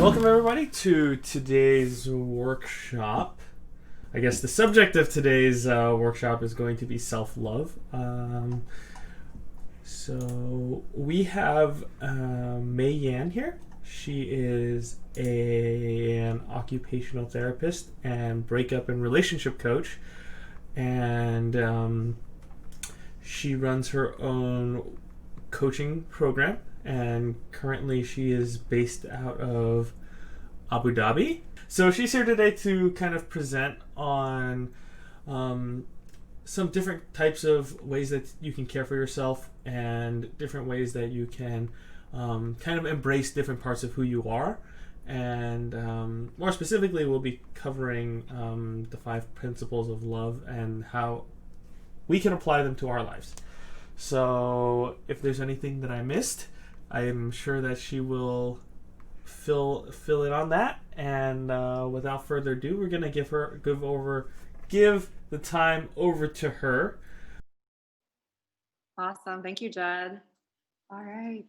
Welcome everybody to today's workshop. I guess the subject of today's workshop is going to be self-love. So we have Mae Yan here. She is an occupational therapist and breakup and relationship coach, and she runs her own coaching program. And currently she is based out of Abu Dhabi. So she's here today to kind of present on some different types of ways that you can care for yourself and different ways that you can kind of embrace different parts of who you are. And more specifically, we'll be covering the 5 principles of love and how we can apply them to our lives. So if there's anything that I missed, I am sure that she will fill it on that. And without further ado, we're gonna give the time over to her. Awesome, thank you, Jed. All right,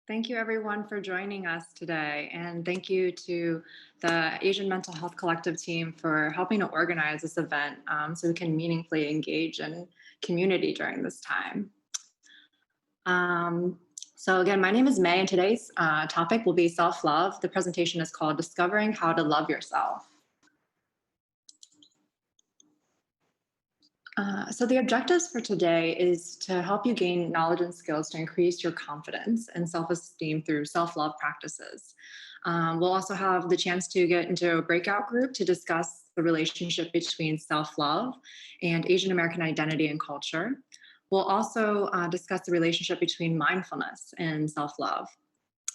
thank you everyone for joining us today, and thank you to the Asian Mental Health Collective team for helping to organize this event so we can meaningfully engage in community during this time. So again, my name is Mae, and today's topic will be self-love. The presentation is called Discovering How to Love Yourself. So the objectives for today is to help you gain knowledge and skills to increase your confidence and self-esteem through self-love practices. We'll also have the chance to get into a breakout group to discuss the relationship between self-love and Asian American identity and culture. We'll also discuss the relationship between mindfulness and self-love.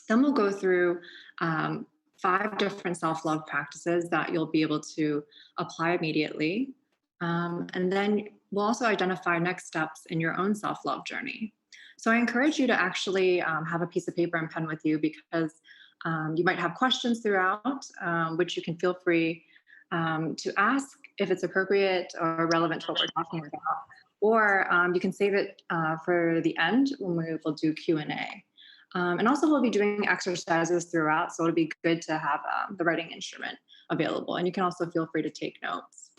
Then we'll go through 5 different self-love practices that you'll be able to apply immediately. And then we'll also identify next steps in your own self-love journey. So I encourage you to actually have a piece of paper and pen with you, because you might have questions throughout, which you can feel free to ask if it's appropriate or relevant to what we're talking about. Or you can save it for the end when we will do Q&A. And also we'll be doing exercises throughout, so it'll be good to have the writing instrument available. And you can also feel free to take notes.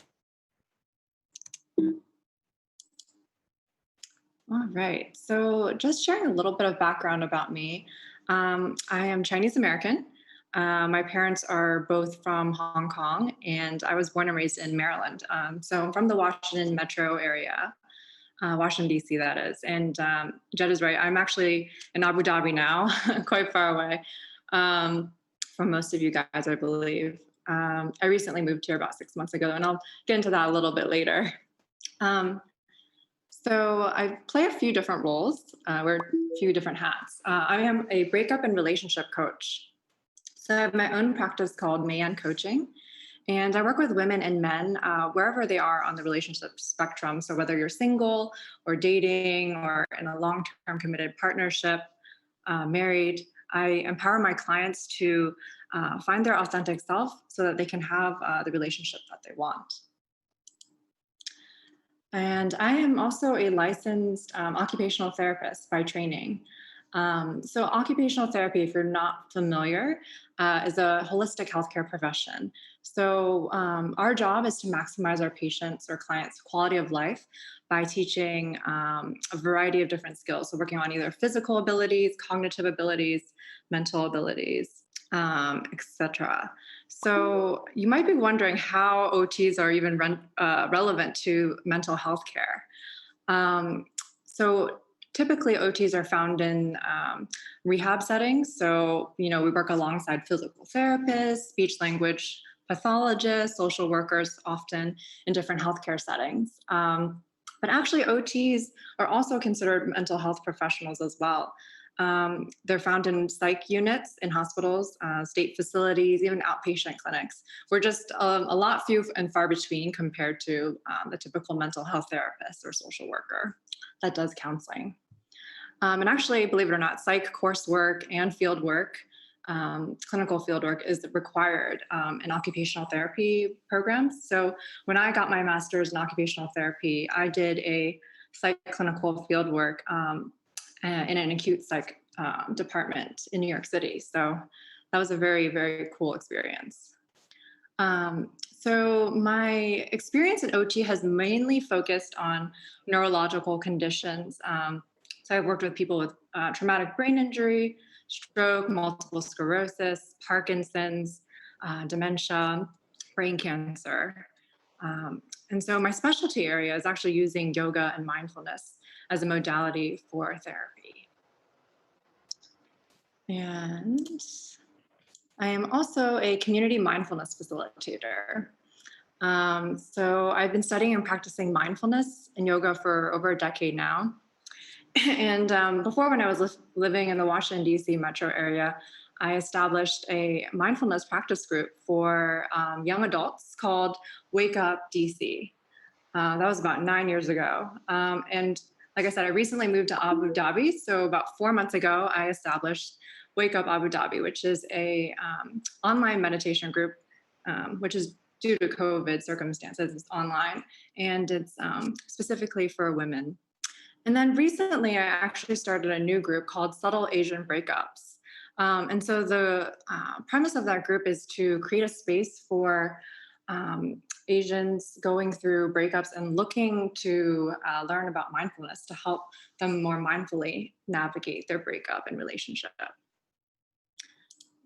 All right, so just sharing a little bit of background about me. I am Chinese American. My parents are both from Hong Kong, and I was born and raised in Maryland. So I'm from the Washington metro area. Washington, D.C., that is. And Jed is right. I'm actually in Abu Dhabi now, quite far away from most of you guys, I believe. I recently moved here about 6 months ago, and I'll get into that a little bit later. So I play a few different roles, wear a few different hats. I am a breakup and relationship coach. So I have my own practice called Mae Yan Coaching. And I work with women and men wherever they are on the relationship spectrum. So whether you're single or dating or in a long-term committed partnership, married, I empower my clients to find their authentic self so that they can have the relationship that they want. And I am also a licensed occupational therapist by training. So occupational therapy, if you're not familiar, is a holistic healthcare profession. So our job is to maximize our patients' or clients' quality of life by teaching a variety of different skills. So working on either physical abilities, cognitive abilities, mental abilities, etc. So you might be wondering how OTs are even relevant to mental health care. So typically, OTs are found in rehab settings. So, we work alongside physical therapists, speech language pathologists, social workers, often in different healthcare settings. But actually, OTs are also considered mental health professionals as well. They're found in psych units in hospitals, state facilities, even outpatient clinics. We're just a lot few and far between compared to the typical mental health therapist or social worker that does counseling. And actually, believe it or not, psych coursework and field work, clinical field work is required in occupational therapy programs. So when I got my master's in occupational therapy, I did a psych clinical field work in an acute psych department in New York City. So that was a very, very cool experience. So my experience in OT has mainly focused on neurological conditions. So I've worked with people with traumatic brain injury, stroke, multiple sclerosis, Parkinson's, dementia, brain cancer. And so my specialty area is actually using yoga and mindfulness as a modality for therapy. And I am also a community mindfulness facilitator. So I've been studying and practicing mindfulness and yoga for over a decade now. And before, when I was living in the Washington, D.C. metro area, I established a mindfulness practice group for young adults called Wake Up DC. That was about 9 years ago. And like I said, I recently moved to Abu Dhabi. So about 4 months ago, I established Wake Up Abu Dhabi, which is a online meditation group, which is due to COVID circumstances, it's online, and it's specifically for women. And then recently, I actually started a new group called Subtle Asian Breakups. And so the premise of that group is to create a space for Asians going through breakups and looking to learn about mindfulness to help them more mindfully navigate their breakup and relationship.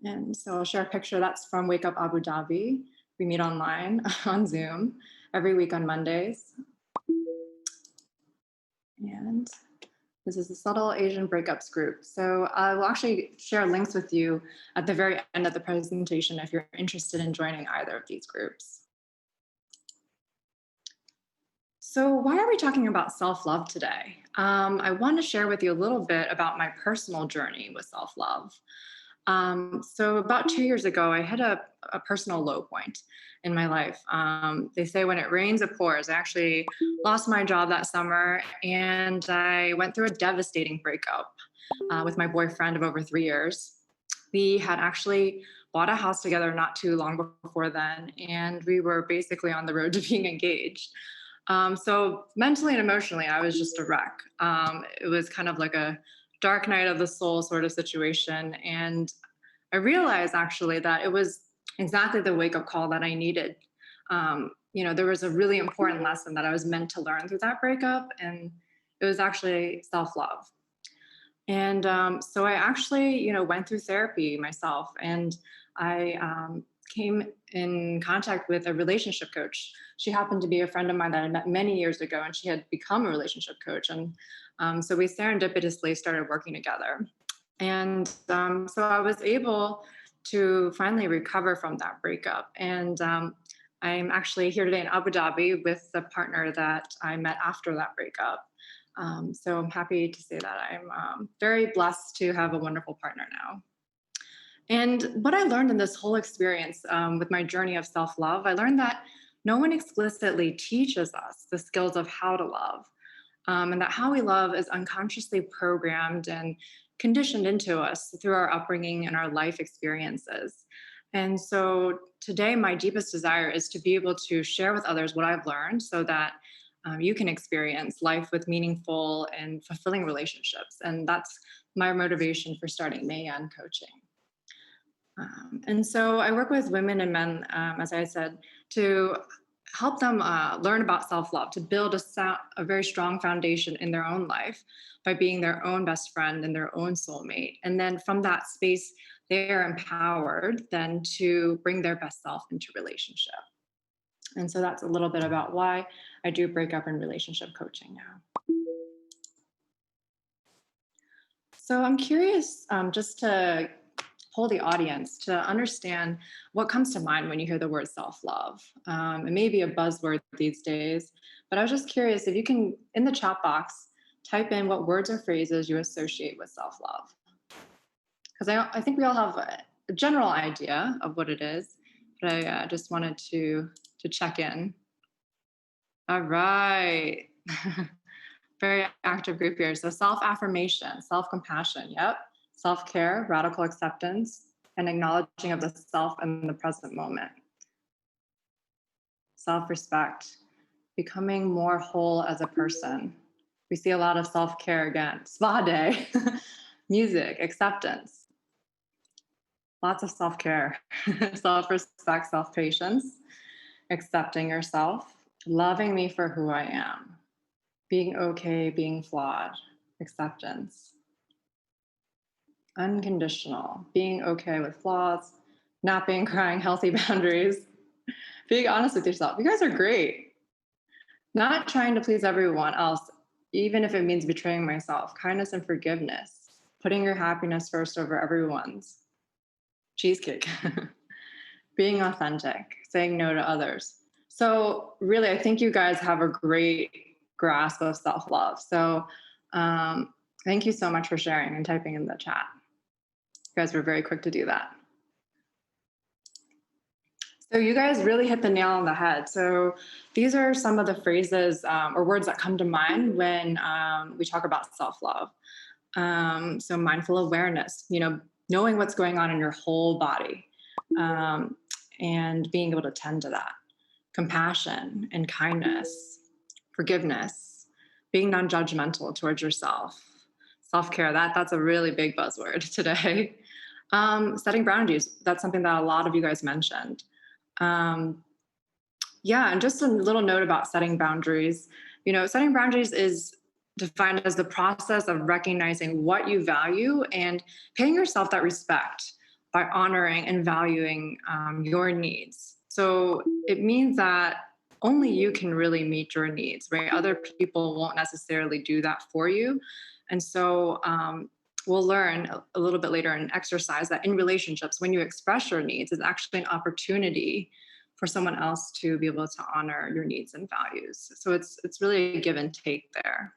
And so I'll share a picture that's from Wake Up Abu Dhabi. We meet online on Zoom every week on Mondays. And this is the Subtle Asian Breakups group. So I will actually share links with you at the very end of the presentation if you're interested in joining either of these groups. So why are we talking about self-love today? I want to share with you a little bit about my personal journey with self-love. So about 2 years ago, I hit a personal low point in my life. They say when it rains, it pours. I actually lost my job that summer, and I went through a devastating breakup with my boyfriend of over 3 years. We had actually bought a house together not too long before then, and we were basically on the road to being engaged. So mentally and emotionally, I was just a wreck. It was kind of like a dark night of the soul sort of situation. And I realized actually that it was exactly the wake up call that I needed. There was a really important lesson that I was meant to learn through that breakup, and it was actually self-love. And so I actually, went through therapy myself, and I came in contact with a relationship coach. She happened to be a friend of mine that I met many years ago, and she had become a relationship coach. And so we serendipitously started working together. And so I was able to finally recover from that breakup. And I'm actually here today in Abu Dhabi with the partner that I met after that breakup. So I'm happy to say that I'm very blessed to have a wonderful partner now. And what I learned in this whole experience with my journey of self-love, I learned that no one explicitly teaches us the skills of how to love, and that how we love is unconsciously programmed and conditioned into us through our upbringing and our life experiences. And so today, my deepest desire is to be able to share with others what I've learned so that you can experience life with meaningful and fulfilling relationships. And that's my motivation for starting Mae Yan coaching. And so I work with women and men, as I said, to help them learn about self-love, to build a very strong foundation in their own life by being their own best friend and their own soulmate. And then from that space, they are empowered then to bring their best self into relationship. And so that's a little bit about why I do breakup and relationship coaching now. So I'm curious just to poll the audience to understand what comes to mind when you hear the word self-love. It may be a buzzword these days, but I was just curious if you can, in the chat box, type in what words or phrases you associate with self-love. Because I think we all have a general idea of what it is, but I just wanted to check in. All right. Very active group here. So self-affirmation, self-compassion, yep. Self-care, radical acceptance, and acknowledging of the self in the present moment. Self-respect, becoming more whole as a person. We see a lot of self-care again. Spa day, music, acceptance. Lots of self-care, self-respect, self-patience, accepting yourself, loving me for who I am, being okay, being flawed, acceptance, unconditional, being okay with flaws, napping, crying, healthy boundaries, being honest with yourself. You guys are great. Not trying to please everyone else, even if it means betraying myself, kindness and forgiveness, putting your happiness first over everyone's, cheesecake, being authentic, saying no to others. So, really, I think you guys have a great grasp of self love. So, thank you so much for sharing and typing in the chat. You guys were very quick to do that. So you guys really hit the nail on the head. So these are some of the phrases or words that come to mind when we talk about self-love. So mindful awareness, knowing what's going on in your whole body, and being able to tend to that. Compassion and kindness, forgiveness, being non-judgmental towards yourself, self-care. That's a really big buzzword today. Setting boundaries. That's something that a lot of you guys mentioned. Yeah, and just a little note about setting boundaries. Setting boundaries is defined as the process of recognizing what you value and paying yourself that respect by honoring and valuing your needs. So it means that only you can really meet your needs, right? Other people won't necessarily do that for you. And so we'll learn a little bit later in exercise that in relationships, when you express your needs, it's actually an opportunity for someone else to be able to honor your needs and values. So it's really a give and take there.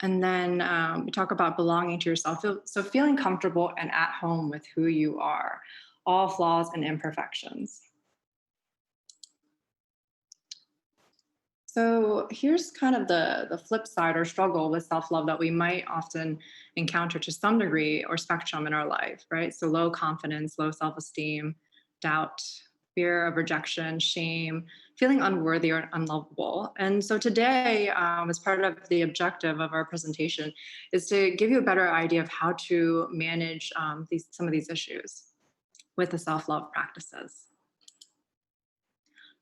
And then we talk about belonging to yourself. So feeling comfortable and at home with who you are, all flaws and imperfections. So here's kind of the flip side or struggle with self-love that we might often encounter to some degree or spectrum in our life, right? So low confidence, low self-esteem, doubt, fear of rejection, shame, feeling unworthy or unlovable. And so today, as part of the objective of our presentation, is to give you a better idea of how to manage some of these issues with the self-love practices.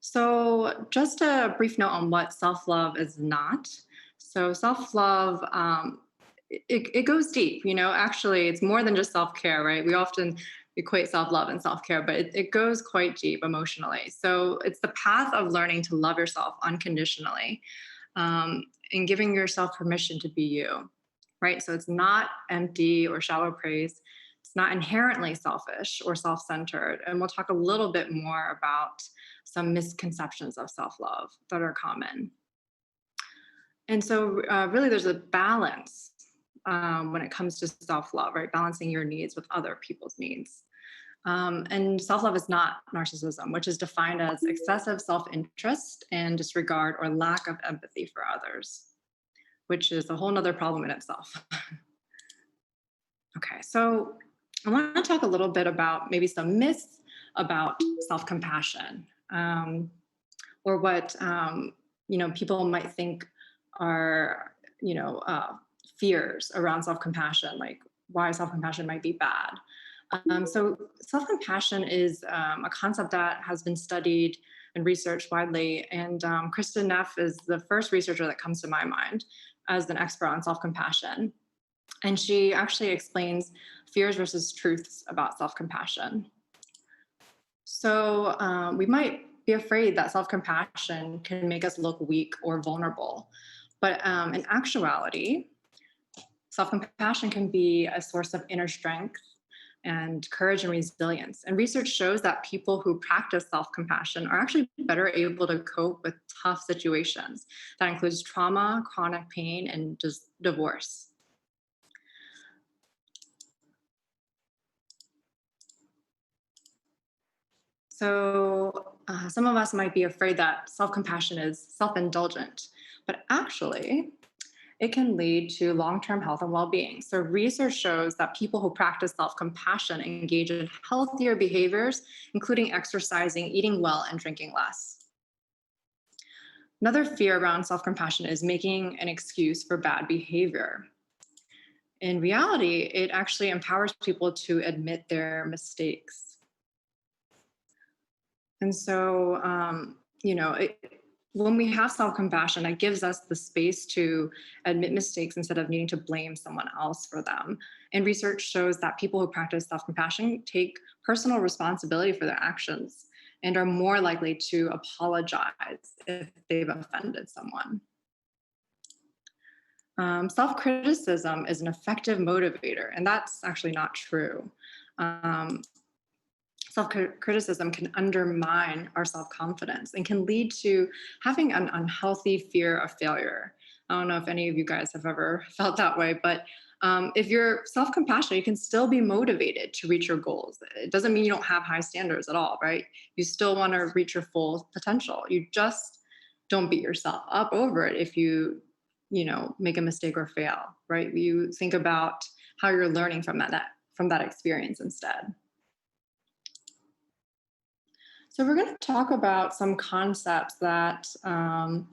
So just a brief note on what self-love is not. So self-love, it goes deep, actually it's more than just self-care, right? We often equate self-love and self-care, but it goes quite deep emotionally. So it's the path of learning to love yourself unconditionally, and giving yourself permission to be you, right? So it's not empty or shallow praise. It's not inherently selfish or self-centered. And we'll talk a little bit more about some misconceptions of self-love that are common. And so really there's a balance when it comes to self-love, right? Balancing your needs with other people's needs. And self-love is not narcissism, which is defined as excessive self-interest and disregard or lack of empathy for others, which is a whole nother problem in itself. Okay, so I want to talk a little bit about maybe some myths about self-compassion, or what people might think are fears around self-compassion, like why self-compassion might be bad. So self-compassion is a concept that has been studied and researched widely, and Kristen Neff is the first researcher that comes to my mind as an expert on self-compassion. And she actually explains fears versus truths about self-compassion. So we might be afraid that self-compassion can make us look weak or vulnerable. But in actuality, self-compassion can be a source of inner strength and courage and resilience. And research shows that people who practice self-compassion are actually better able to cope with tough situations. That includes trauma, chronic pain, and just divorce. So some of us might be afraid that self-compassion is self-indulgent, but actually it can lead to long-term health and well-being. So research shows that people who practice self-compassion engage in healthier behaviors, including exercising, eating well, and drinking less. Another fear around self-compassion is making an excuse for bad behavior. In reality, it actually empowers people to admit their mistakes. And so, when we have self compassion, it gives us the space to admit mistakes instead of needing to blame someone else for them. And research shows that people who practice self compassion take personal responsibility for their actions and are more likely to apologize if they've offended someone. Self criticism is an effective motivator, and that's actually not true. Um, Self criticism can undermine our self confidence and can lead to having an unhealthy fear of failure. I don't know if any of you guys have ever felt that way, but if you're self compassionate, you can still be motivated to reach your goals. It doesn't mean you don't have high standards at all, right? You still want to reach your full potential. You just don't beat yourself up over it if you make a mistake or fail, right? You think about how you're learning from that experience instead. So we're going to talk about some concepts that are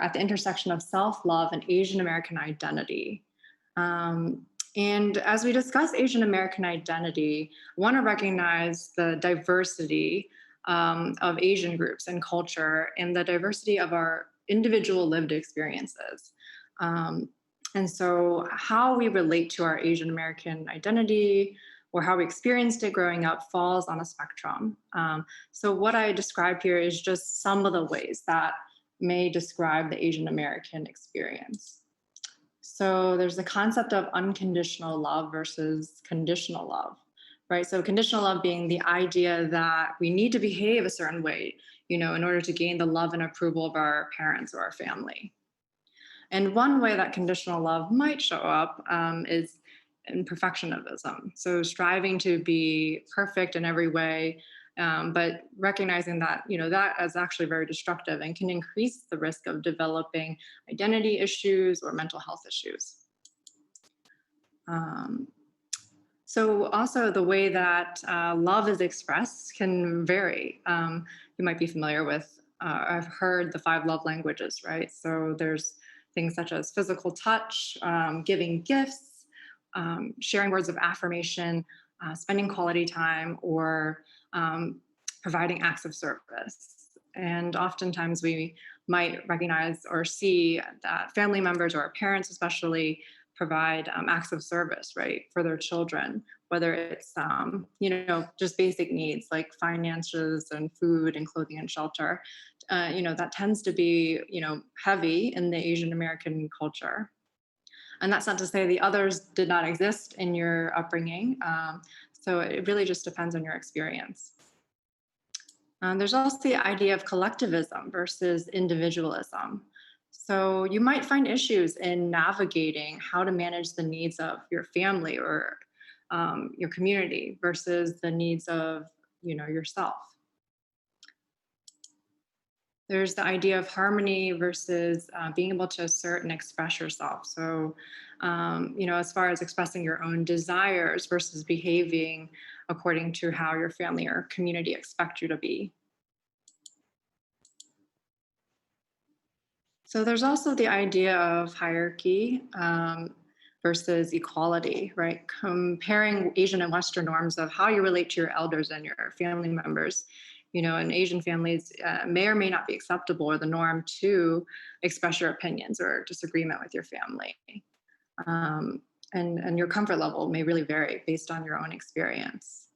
at the intersection of self-love and Asian American identity. And as we discuss Asian American identity, I want to recognize the diversity of Asian groups and culture and the diversity of our individual lived experiences. Um, and so, how we relate to our Asian American identity or how we experienced it growing up falls on a spectrum. So, what I described here is just some of the ways that may describe the Asian American experience. So there's the concept of unconditional love versus conditional love, right? So conditional love being the idea that we need to behave a certain way, in order to gain the love and approval of our parents or our family. And one way that conditional love might show up is in perfectionism. So striving to be perfect in every way, but recognizing that that is actually very destructive and can increase the risk of developing identity issues or mental health issues. So also the way that love is expressed can vary. You might be familiar with, I've heard the 5 love languages, right? So there's things such as physical touch, giving gifts, sharing words of affirmation, spending quality time, or providing acts of service. And oftentimes we might recognize or see that family members or our parents especially provide acts of service, right, for their children, whether it's, just basic needs like finances and food and clothing and shelter. That tends to be, heavy in the Asian American culture. And that's not to say the others did not exist in your upbringing. So it really just depends on your experience. There's also the idea of collectivism versus individualism. So you might find issues in navigating how to manage the needs of your family or your community versus the needs of yourself. There's the idea of harmony versus being able to assert and express yourself. So, as far as expressing your own desires versus behaving according to how your family or community expect you to be. So there's also the idea of hierarchy versus equality, right? Comparing Asian and Western norms of how you relate to your elders and your family members. In Asian families, may or may not be acceptable or the norm to express your opinions or disagreement with your family. And your comfort level may really vary based on your own experience.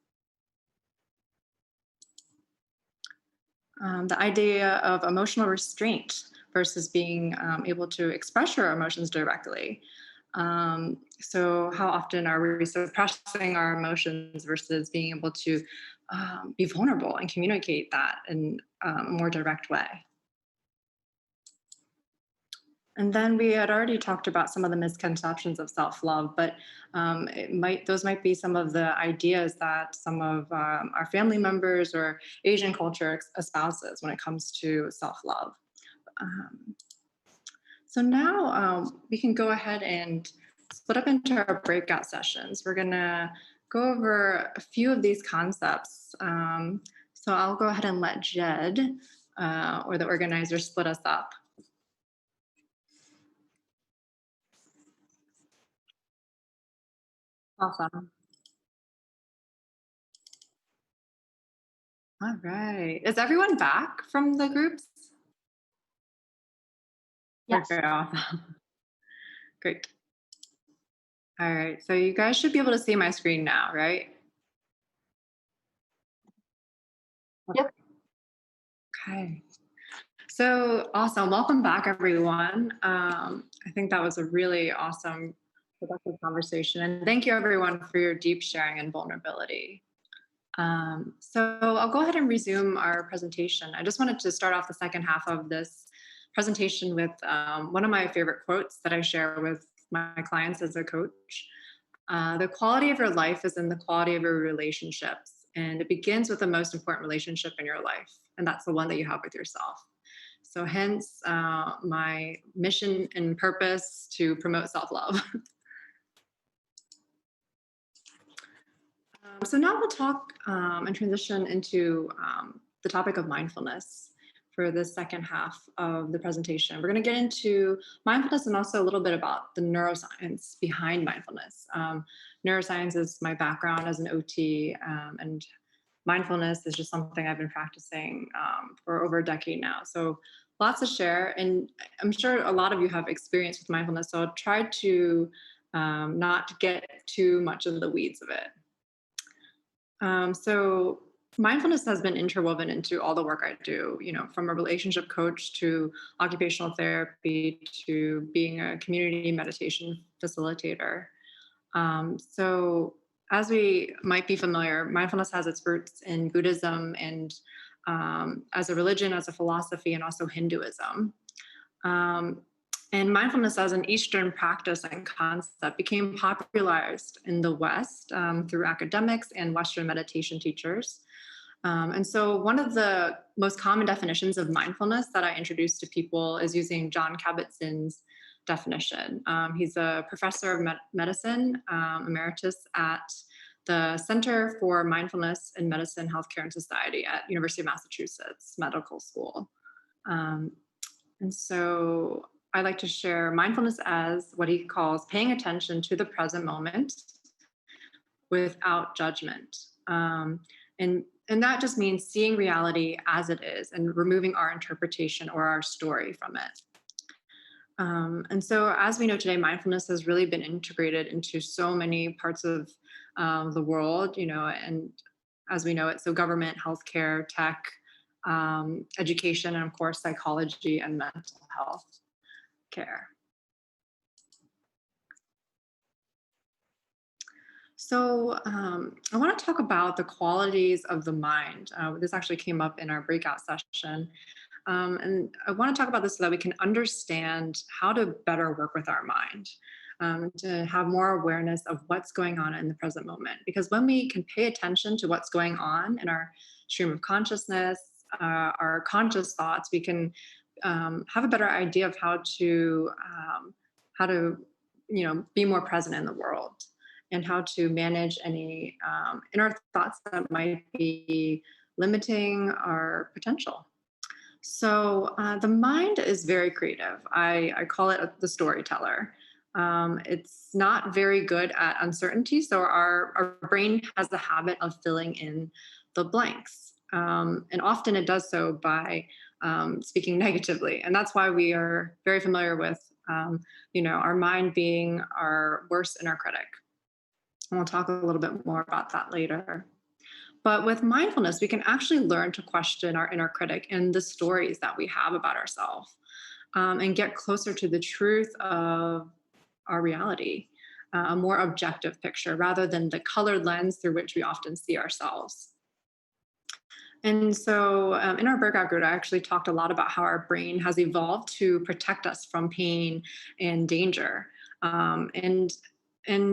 The idea of emotional restraint versus being able to express your emotions directly. So how often are we suppressing our emotions versus being able to be vulnerable and communicate that in a more direct way? And then we had already talked about some of the misconceptions of self-love, but those might be some of the ideas that some of our family members or Asian culture espouses when it comes to self-love. So now we can go ahead and split up into our breakout sessions. We're going to go over a few of these concepts. So I'll go ahead and let Jed or the organizer split us up. Awesome. All right. Is everyone back from the groups? Yes. Okay, awesome. Great. All right. So you guys should be able to see my screen now, right? Yep. Okay. So awesome. Welcome back, everyone. I think that was a really awesome, productive conversation. And thank you, everyone, for your deep sharing and vulnerability. So I'll go ahead and resume our presentation. I just wanted to start off the second half of this presentation with one of my favorite quotes that I share with my clients as a coach. The quality of your life is in the quality of your relationships. And it begins with the most important relationship in your life. And that's the one that you have with yourself. So, hence my mission and purpose to promote self love. So, now we'll talk and transition into the topic of mindfulness for the second half of the presentation. We're going to get into mindfulness and also a little bit about the neuroscience behind mindfulness. Neuroscience is my background as an OT, and mindfulness is just something I've been practicing for over a decade now. So lots to share. And I'm sure a lot of you have experience with mindfulness. So I'll try to not get too much of the weeds of it. So mindfulness has been interwoven into all the work I do, from a relationship coach to occupational therapy to being a community meditation facilitator. So as we might be familiar, mindfulness has its roots in Buddhism and as a religion, as a philosophy, and also Hinduism. Um, and mindfulness as an Eastern practice and concept became popularized in the West through academics and Western meditation teachers. And so, one of the most common definitions of mindfulness that I introduce to people is using John Kabat-Zinn's definition. He's a professor of medicine, emeritus at the Center for Mindfulness in Medicine, Healthcare, and Society at University of Massachusetts Medical School. And so I like to share mindfulness as what he calls paying attention to the present moment without judgment. And that just means seeing reality as it is and removing our interpretation or our story from it. And so, as we know today, mindfulness has really been integrated into so many parts of the world, and as we know it, so government, healthcare, tech, education, and of course, psychology and mental health care. So I want to talk about the qualities of the mind. This actually came up in our breakout session. And I want to talk about this so that we can understand how to better work with our mind, to have more awareness of what's going on in the present moment. Because when we can pay attention to what's going on in our stream of consciousness, our conscious thoughts, we can have a better idea of how to be more present in the world and how to manage any inner thoughts that might be limiting our potential. So the mind is very creative. I call it the storyteller. It's not very good at uncertainty. So our brain has the habit of filling in the blanks. And often it does so by speaking negatively. And that's why we are very familiar with, our mind being our worst inner critic. And we'll talk a little bit more about that later. But with mindfulness, we can actually learn to question our inner critic and the stories that we have about ourselves, and get closer to the truth of our reality, a more objective picture rather than the colored lens through which we often see ourselves. And so in our breakout group, I actually talked a lot about how our brain has evolved to protect us from pain and danger. And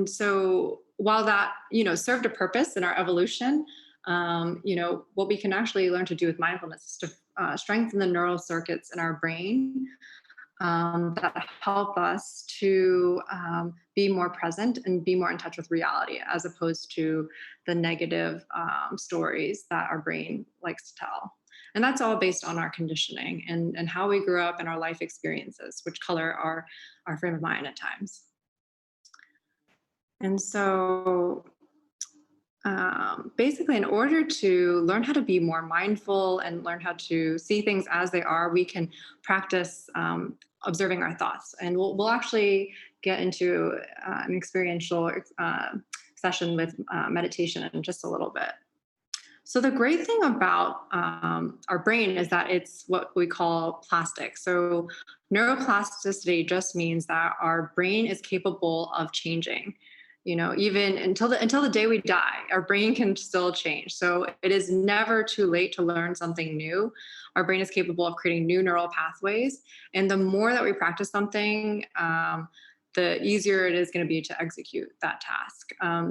so while that, served a purpose in our evolution, what we can actually learn to do with mindfulness is to strengthen the neural circuits in our brain that help us to be more present and be more in touch with reality as opposed to the negative stories that our brain likes to tell. And that's all based on our conditioning and how we grew up and our life experiences, which color our frame of mind at times. And so basically, in order to learn how to be more mindful and learn how to see things as they are, we can practice observing our thoughts. And we'll actually get into an experiential session with meditation in just a little bit. So, the great thing about our brain is that it's what we call plastic. So, neuroplasticity just means that our brain is capable of changing. Even until the day we die, our brain can still change. So it is never too late to learn something new. Our brain is capable of creating new neural pathways, and the more that we practice something, the easier it is going to be to execute that task.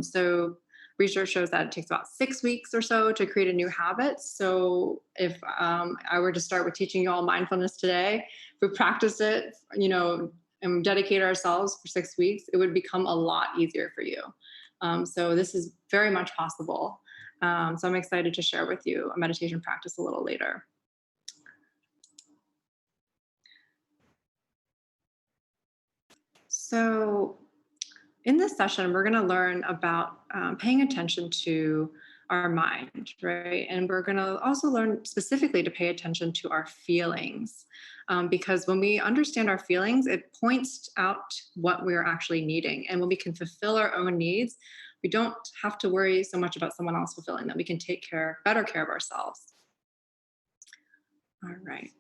So research shows that it takes about 6 weeks or so to create a new habit. So if I were to start with teaching you all mindfulness today, if we practice it, and dedicate ourselves for 6 weeks, it would become a lot easier for you. So this is very much possible. So I'm excited to share with you a meditation practice a little later. So in this session, we're going to learn about paying attention to our mind, right? And we're going to also learn specifically to pay attention to our feelings. Because when we understand our feelings, it points out what we're actually needing. And when we can fulfill our own needs, we don't have to worry so much about someone else fulfilling them. We can take better care of ourselves. All right.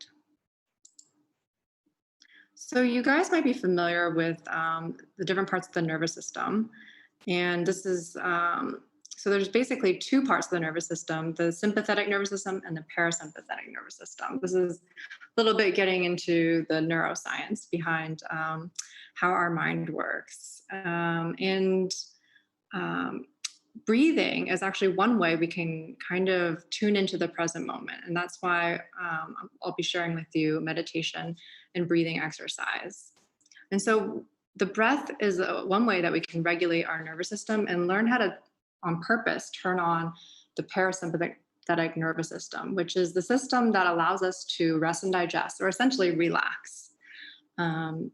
So you guys might be familiar with the different parts of the nervous system. And this is, so there's basically two parts of the nervous system, the sympathetic nervous system and the parasympathetic nervous system. This is a little bit getting into the neuroscience behind how our mind works. And breathing is actually one way we can kind of tune into the present moment. And that's why I'll be sharing with you meditation and breathing exercise. And so the breath is one way that we can regulate our nervous system and learn how to, on purpose, turn on the parasympathetic nervous system, which is the system that allows us to rest and digest, or essentially relax. And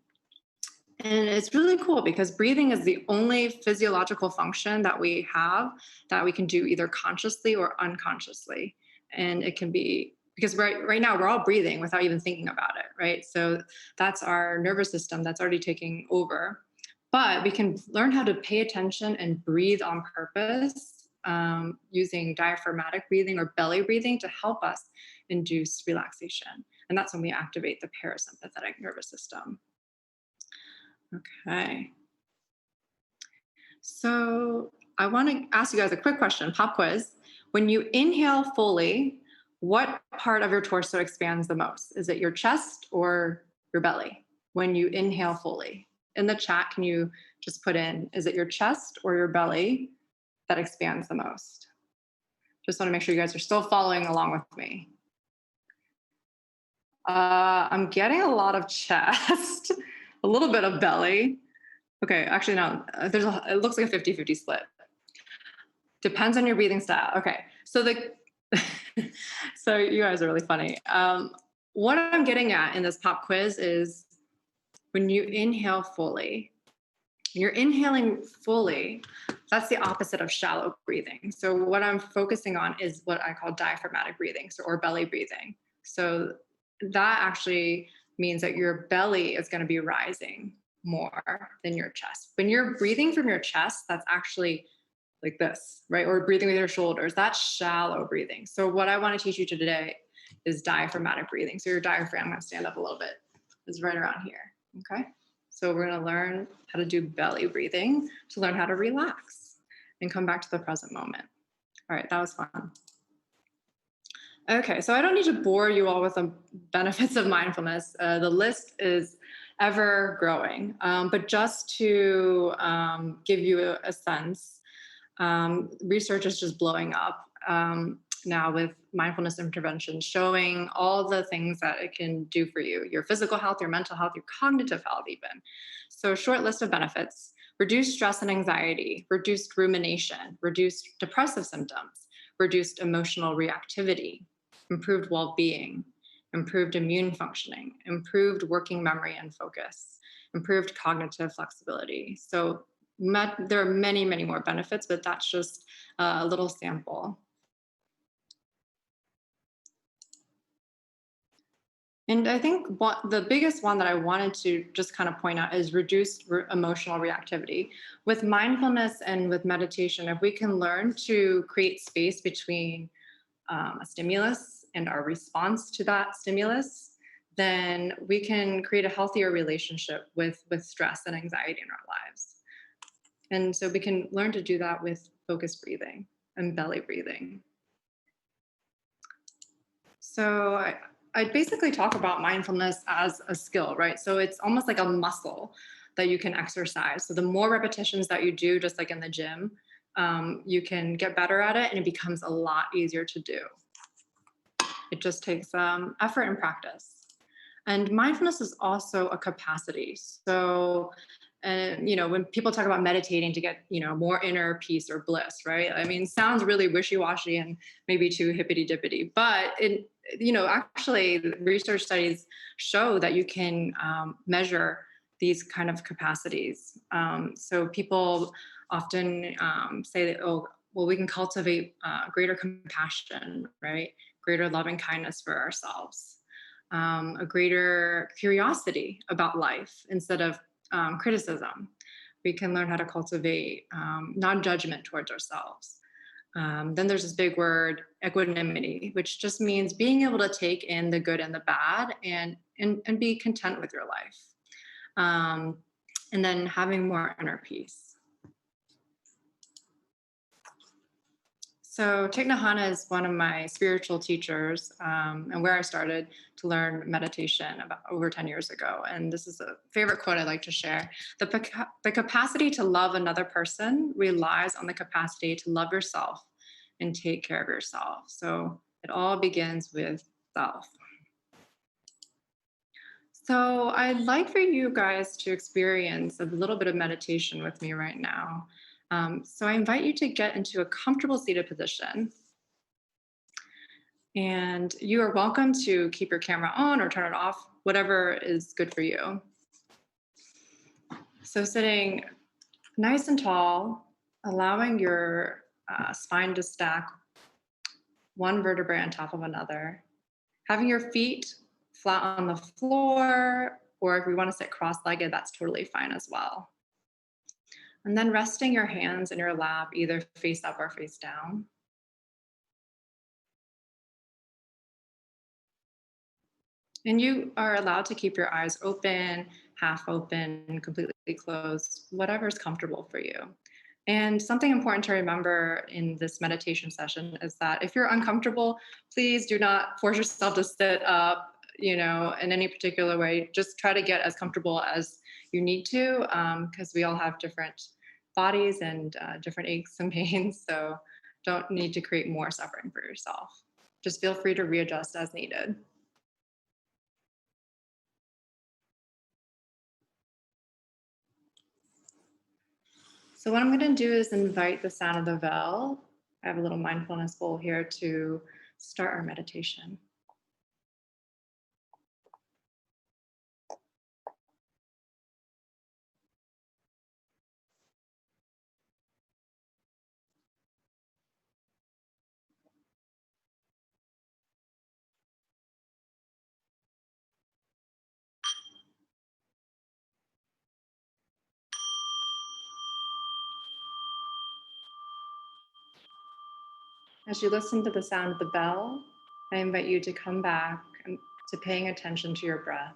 it's really cool because breathing is the only physiological function that we have that we can do either consciously or unconsciously. And it can be because right now we're all breathing without even thinking about it, right? So that's our nervous system that's already taking over. But we can learn how to pay attention and breathe on purpose using diaphragmatic breathing or belly breathing to help us induce relaxation. And that's when we activate the parasympathetic nervous system. Okay. So I want to ask you guys a quick question, pop quiz. When you inhale fully, what part of your torso expands the most? Is it your chest or your belly? When you inhale fully. In the chat, can you just put in, is it your chest or your belly that expands the most? Just want to make sure you guys are still following along with me. I'm getting a lot of chest. A little bit of belly. Okay, actually, no, it looks like a 50-50 split. Depends on your breathing style. Okay, so so you guys are really funny. What I'm getting at in this pop quiz is when you inhale fully, you're inhaling fully, that's the opposite of shallow breathing. So what I'm focusing on is what I call diaphragmatic breathing, or belly breathing. So that actually means that your belly is going to be rising more than your chest. When you're breathing from your chest, that's actually like this, right? Or breathing with your shoulders, that's shallow breathing. So what I want to teach you today is diaphragmatic breathing. So your diaphragm, I'm going to stand up a little bit, is right around here, okay? So we're going to learn how to do belly breathing to learn how to relax and come back to the present moment. All right, that was fun. Okay, so I don't need to bore you all with the benefits of mindfulness. The list is ever growing, but just to give you a sense, research is just blowing up now with mindfulness interventions, showing all the things that it can do for you, your physical health, your mental health, your cognitive health even. So a short list of benefits: reduced stress and anxiety, reduced rumination, reduced depressive symptoms, reduced emotional reactivity, improved well-being, improved immune functioning, improved working memory and focus, improved cognitive flexibility. So There are many, many more benefits, but that's just a little sample. And I think the biggest one that I wanted to just kind of point out is reduced emotional reactivity. With mindfulness and with meditation, if we can learn to create space between a stimulus and our response to that stimulus, then we can create a healthier relationship with stress and anxiety in our lives. And so we can learn to do that with focused breathing and belly breathing. So I basically talk about mindfulness as a skill, right? So it's almost like a muscle that you can exercise. So the more repetitions that you do, just like in the gym, you can get better at it, and it becomes a lot easier to do. It just takes effort and practice. And mindfulness is also a capacity. So, when people talk about meditating to get, more inner peace or bliss, right? I mean, sounds really wishy-washy and maybe too hippity-dippity, but actually research studies show that you can measure these kind of capacities. So people often say that, oh, well, we can cultivate greater compassion, right? Greater loving kindness for ourselves, a greater curiosity about life instead of criticism. We can learn how to cultivate non-judgment towards ourselves. Then there's this big word, equanimity, which just means being able to take in the good and the bad and be content with your life. And then having more inner peace. So Thich Nhat Hanh is one of my spiritual teachers, and where I started to learn meditation about over 10 years ago. And this is a favorite quote I like to share. The capacity to love another person relies on the capacity to love yourself and take care of yourself. So it all begins with self. So I'd like for you guys to experience a little bit of meditation with me right now. So I invite you to get into a comfortable seated position. And you are welcome to keep your camera on or turn it off, whatever is good for you. So sitting nice and tall, allowing your spine to stack one vertebrae on top of another, having your feet flat on the floor, or if we want to sit cross-legged, that's totally fine as well. And then resting your hands in your lap, either face up or face down. And you are allowed to keep your eyes open, half open, completely closed, whatever's comfortable for you. And something important to remember in this meditation session is that if you're uncomfortable, please do not force yourself to sit up, in any particular way. Just try to get as comfortable as you need to, because we all have different bodies and different aches and pains. So don't need to create more suffering for yourself. Just feel free to readjust as needed. So what I'm going to do is invite the sound of the bell. I have a little mindfulness bowl here to start our meditation. As you listen to the sound of the bell, I invite you to come back to paying attention to your breath.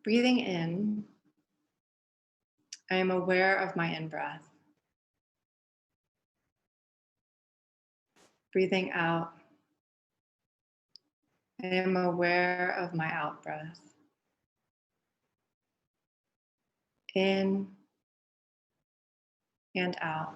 Breathing in, I am aware of my in-breath. Breathing out, I am aware of my out-breath. In and out.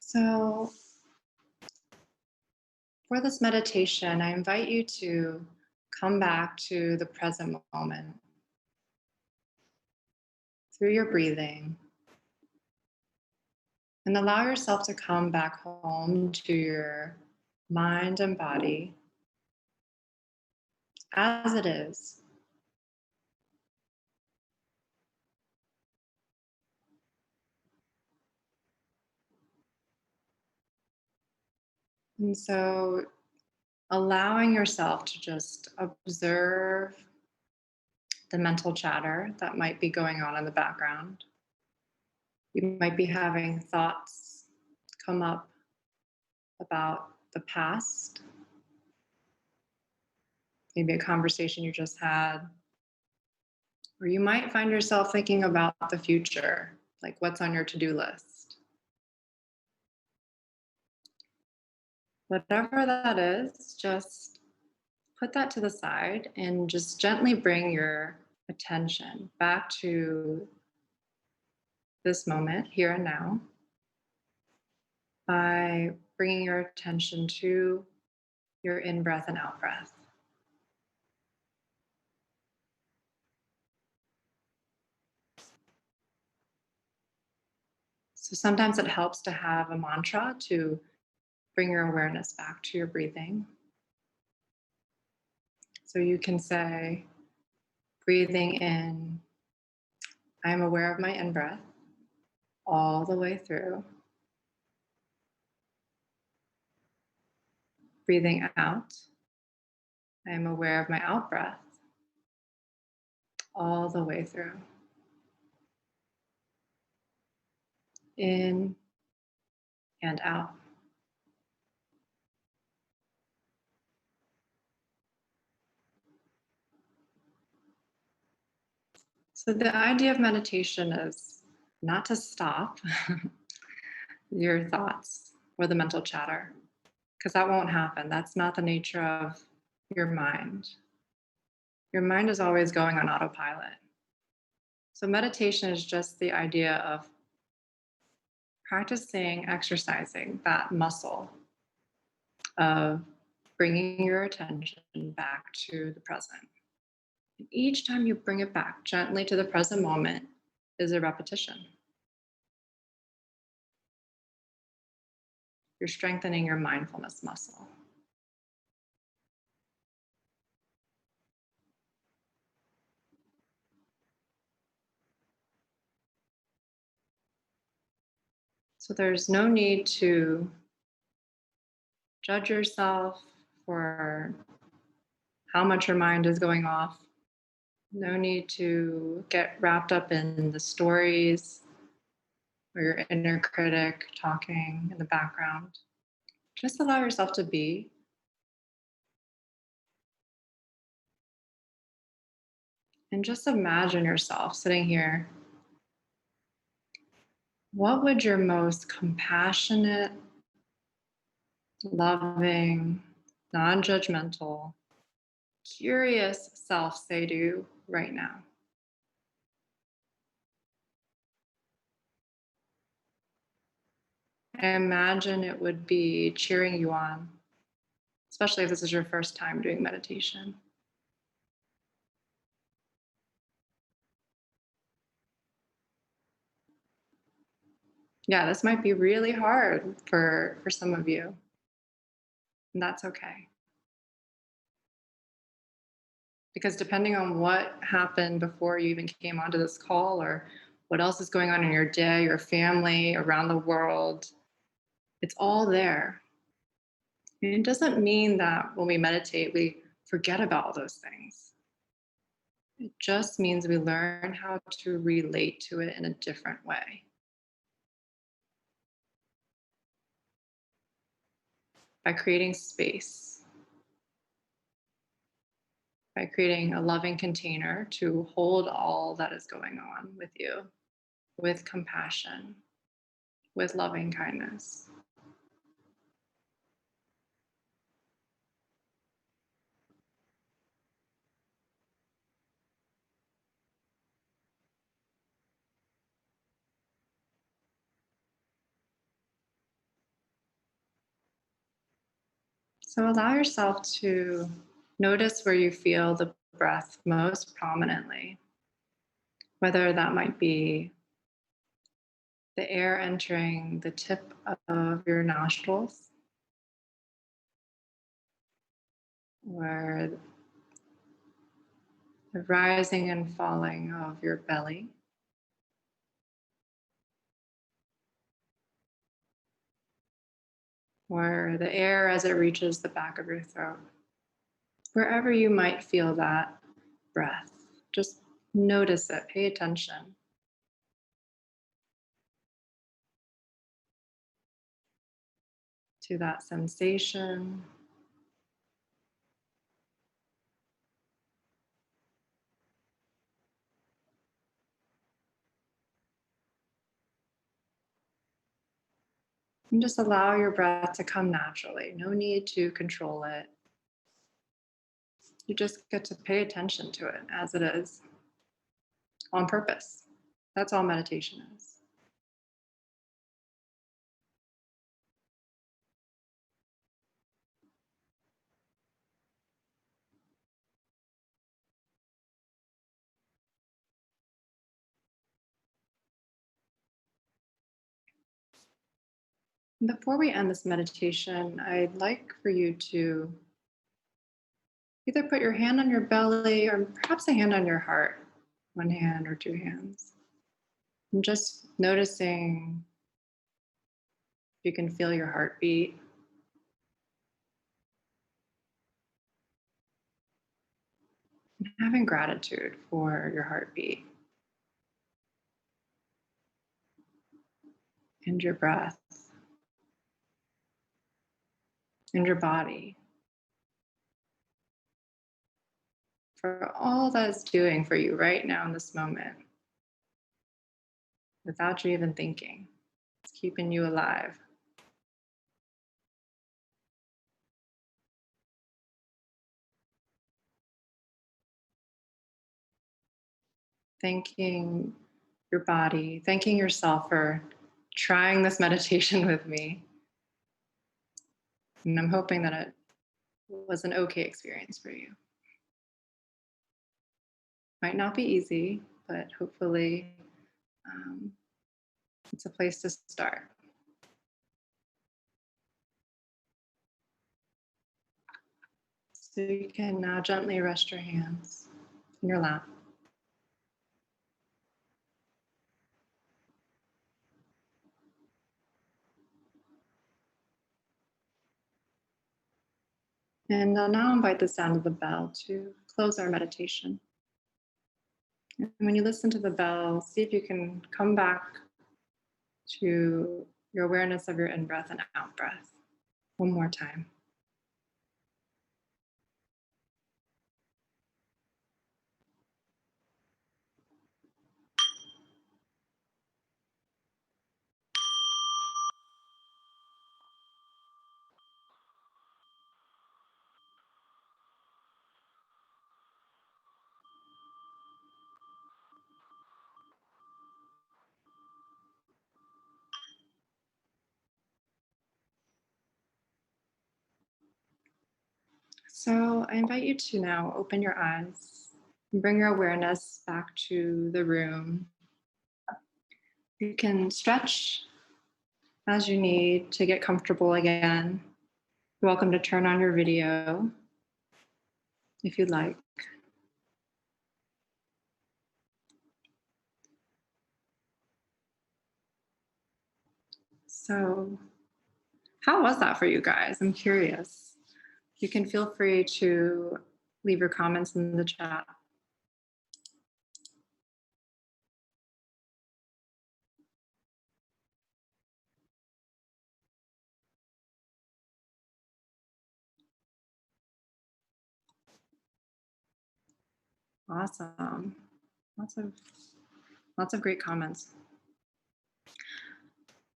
So, for this meditation, I invite you to come back to the present moment through your breathing and allow yourself to come back home to your mind and body as it is. And so, allowing yourself to just observe the mental chatter that might be going on in the background. You might be having thoughts come up about the past, maybe a conversation you just had, or you might find yourself thinking about the future, like what's on your to-do list. Whatever that is, just put that to the side and just gently bring your attention back to this moment, here and now, by bringing your attention to your in breath and out breath. So sometimes it helps to have a mantra to bring your awareness back to your breathing. So you can say, breathing in, I am aware of my in breath all the way through. Breathing out, I am aware of my out breath all the way through. In and out. So the idea of meditation is not to stop your thoughts or the mental chatter, because that won't happen. That's not the nature of your mind. Your mind is always going on autopilot. So meditation is just the idea of practicing, exercising that muscle of bringing your attention back to the present. And each time you bring it back gently to the present moment is a repetition. You're strengthening your mindfulness muscle. So there's no need to judge yourself for how much your mind is going off. No need to get wrapped up in the stories or your inner critic talking in the background. Just allow yourself to be. And just imagine yourself sitting here. What would your most compassionate, loving, non judgmental, curious self say to you right now? I imagine it would be cheering you on, especially if this is your first time doing meditation. Yeah, this might be really hard for some of you, and that's okay. Because depending on what happened before you even came onto this call or what else is going on in your day, your family, around the world, it's all there. And it doesn't mean that when we meditate, we forget about all those things. It just means we learn how to relate to it in a different way. By creating space, by creating a loving container to hold all that is going on with you, with compassion, with loving kindness. So allow yourself to notice where you feel the breath most prominently, whether that might be the air entering the tip of your nostrils, or the rising and falling of your belly, or the air as it reaches the back of your throat. Wherever you might feel that breath, just notice it, pay attention. To that sensation. And just allow your breath to come naturally. No need to control it. You just get to pay attention to it as it is on purpose. That's all meditation is. Before we end this meditation, I'd like for you to either put your hand on your belly or perhaps a hand on your heart, one hand or two hands. And just noticing if you can feel your heartbeat. And having gratitude for your heartbeat and your breath and your body for all that it's doing for you right now in this moment without you even thinking. It's keeping you alive. Thanking your body, thanking yourself for trying this meditation with me. And I'm hoping that it was an okay experience for you. Might not be easy, but hopefully it's a place to start. So you can now gently rest your hands in your lap. And I'll now invite the sound of the bell to close our meditation. And when you listen to the bell, see if you can come back to your awareness of your in-breath and out-breath one more time. So I invite you to now open your eyes and bring your awareness back to the room. You can stretch as you need to get comfortable again. You're welcome to turn on your video if you'd like. So, how was that for you guys? I'm curious. You can feel free to leave your comments in the chat. Awesome. Lots of great comments.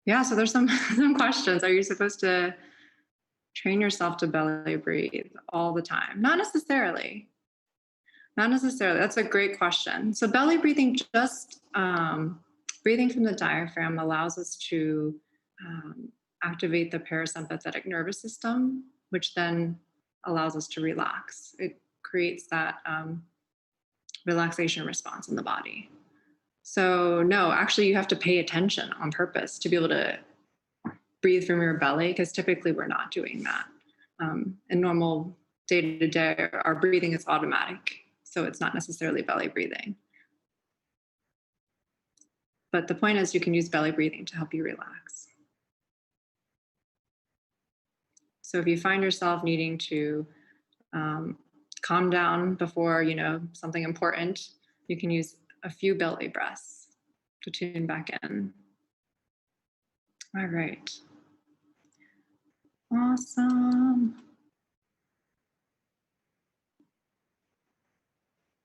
Yeah, so there's some questions. Are you supposed to train yourself to belly breathe all the time? Not necessarily. Not necessarily. That's a great question. So belly breathing, just breathing from the diaphragm allows us to activate the parasympathetic nervous system, which then allows us to relax. It creates that relaxation response in the body. So no, actually you have to pay attention on purpose to be able to breathe from your belly, because typically we're not doing that. In normal day-to-day, our breathing is automatic, so it's not necessarily belly breathing. But the point is you can use belly breathing to help you relax. So if you find yourself needing to calm down before, something important, you can use a few belly breaths to tune back in. All right. Awesome.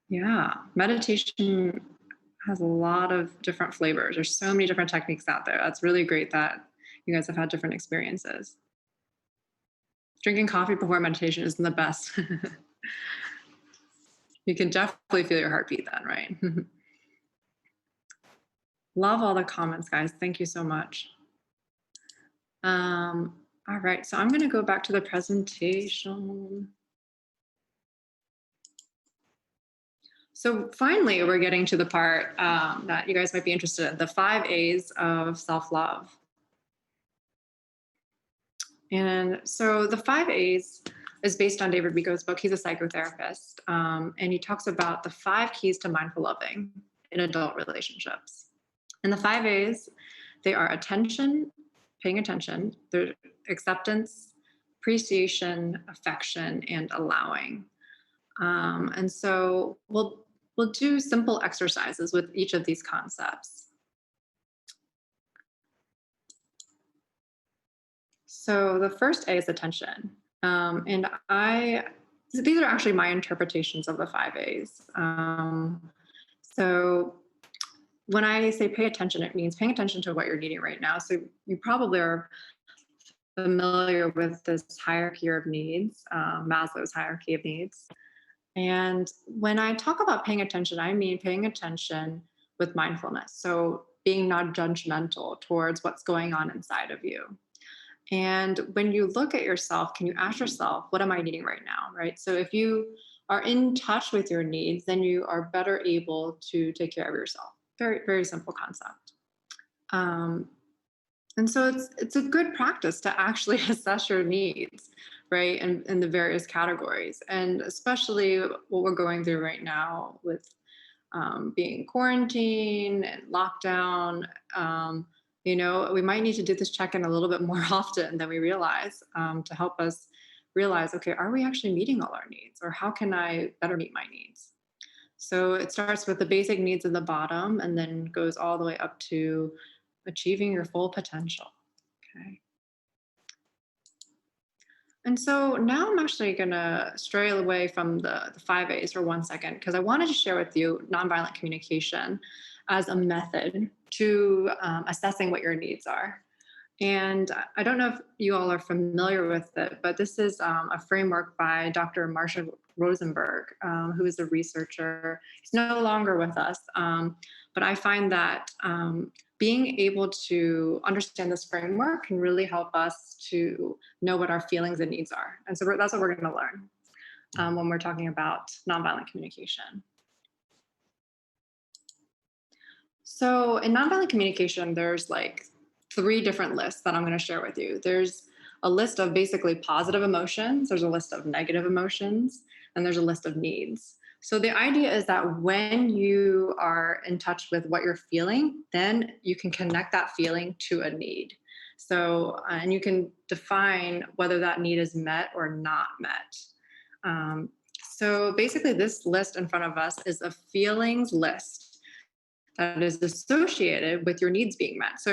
Yeah, meditation has a lot of different flavors. There's so many different techniques out there. That's really great that you guys have had different experiences. Drinking coffee before meditation isn't the best. You can definitely feel your heartbeat then, right? Love all the comments, guys. Thank you so much. All right, so I'm going to go back to the presentation. So finally, we're getting to the part that you guys might be interested in, the 5 A's of self-love. And so the 5 A's is based on David Rico's book. He's a psychotherapist, and he talks about the 5 keys to mindful loving in adult relationships. And the 5 A's, they are attention, paying attention, they're acceptance, appreciation, affection, and allowing. And so we'll do simple exercises with each of these concepts. So the first A is attention. And these are actually my interpretations of the 5 A's. So when I say pay attention, it means paying attention to what you're needing right now. So you probably are familiar with this hierarchy of needs, Maslow's hierarchy of needs. And when I talk about paying attention, I mean paying attention with mindfulness. So being non-judgmental towards what's going on inside of you. And when you look at yourself, can you ask yourself, what am I needing right now, right? So if you are in touch with your needs, then you are better able to take care of yourself. Very, very simple concept. And so it's a good practice to actually assess your needs, right? And in the various categories. And especially what we're going through right now with being quarantined and lockdown, we might need to do this check-in a little bit more often than we realize, to help us realize, okay, are we actually meeting all our needs, or how can I better meet my needs? So it starts with the basic needs at the bottom and then goes all the way up to achieving your full potential. Okay. And so now I'm actually going to stray away from the 5 A's for 1 second, because I wanted to share with you nonviolent communication as a method to assessing what your needs are. And I don't know if you all are familiar with it, but this is a framework by Dr. Marsha Rosenberg, who is a researcher. He's no longer with us, but I find that being able to understand this framework can really help us to know what our feelings and needs are. And so that's what we're going to learn when we're talking about nonviolent communication. So in nonviolent communication, there's like 3 different lists that I'm going to share with you. There's a list of basically positive emotions, there's a list of negative emotions, and there's a list of needs. So the idea is that when you are in touch with what you're feeling, then you can connect that feeling to a need. So, and you can define whether that need is met or not met. So basically this list in front of us is a feelings list that is associated with your needs being met. So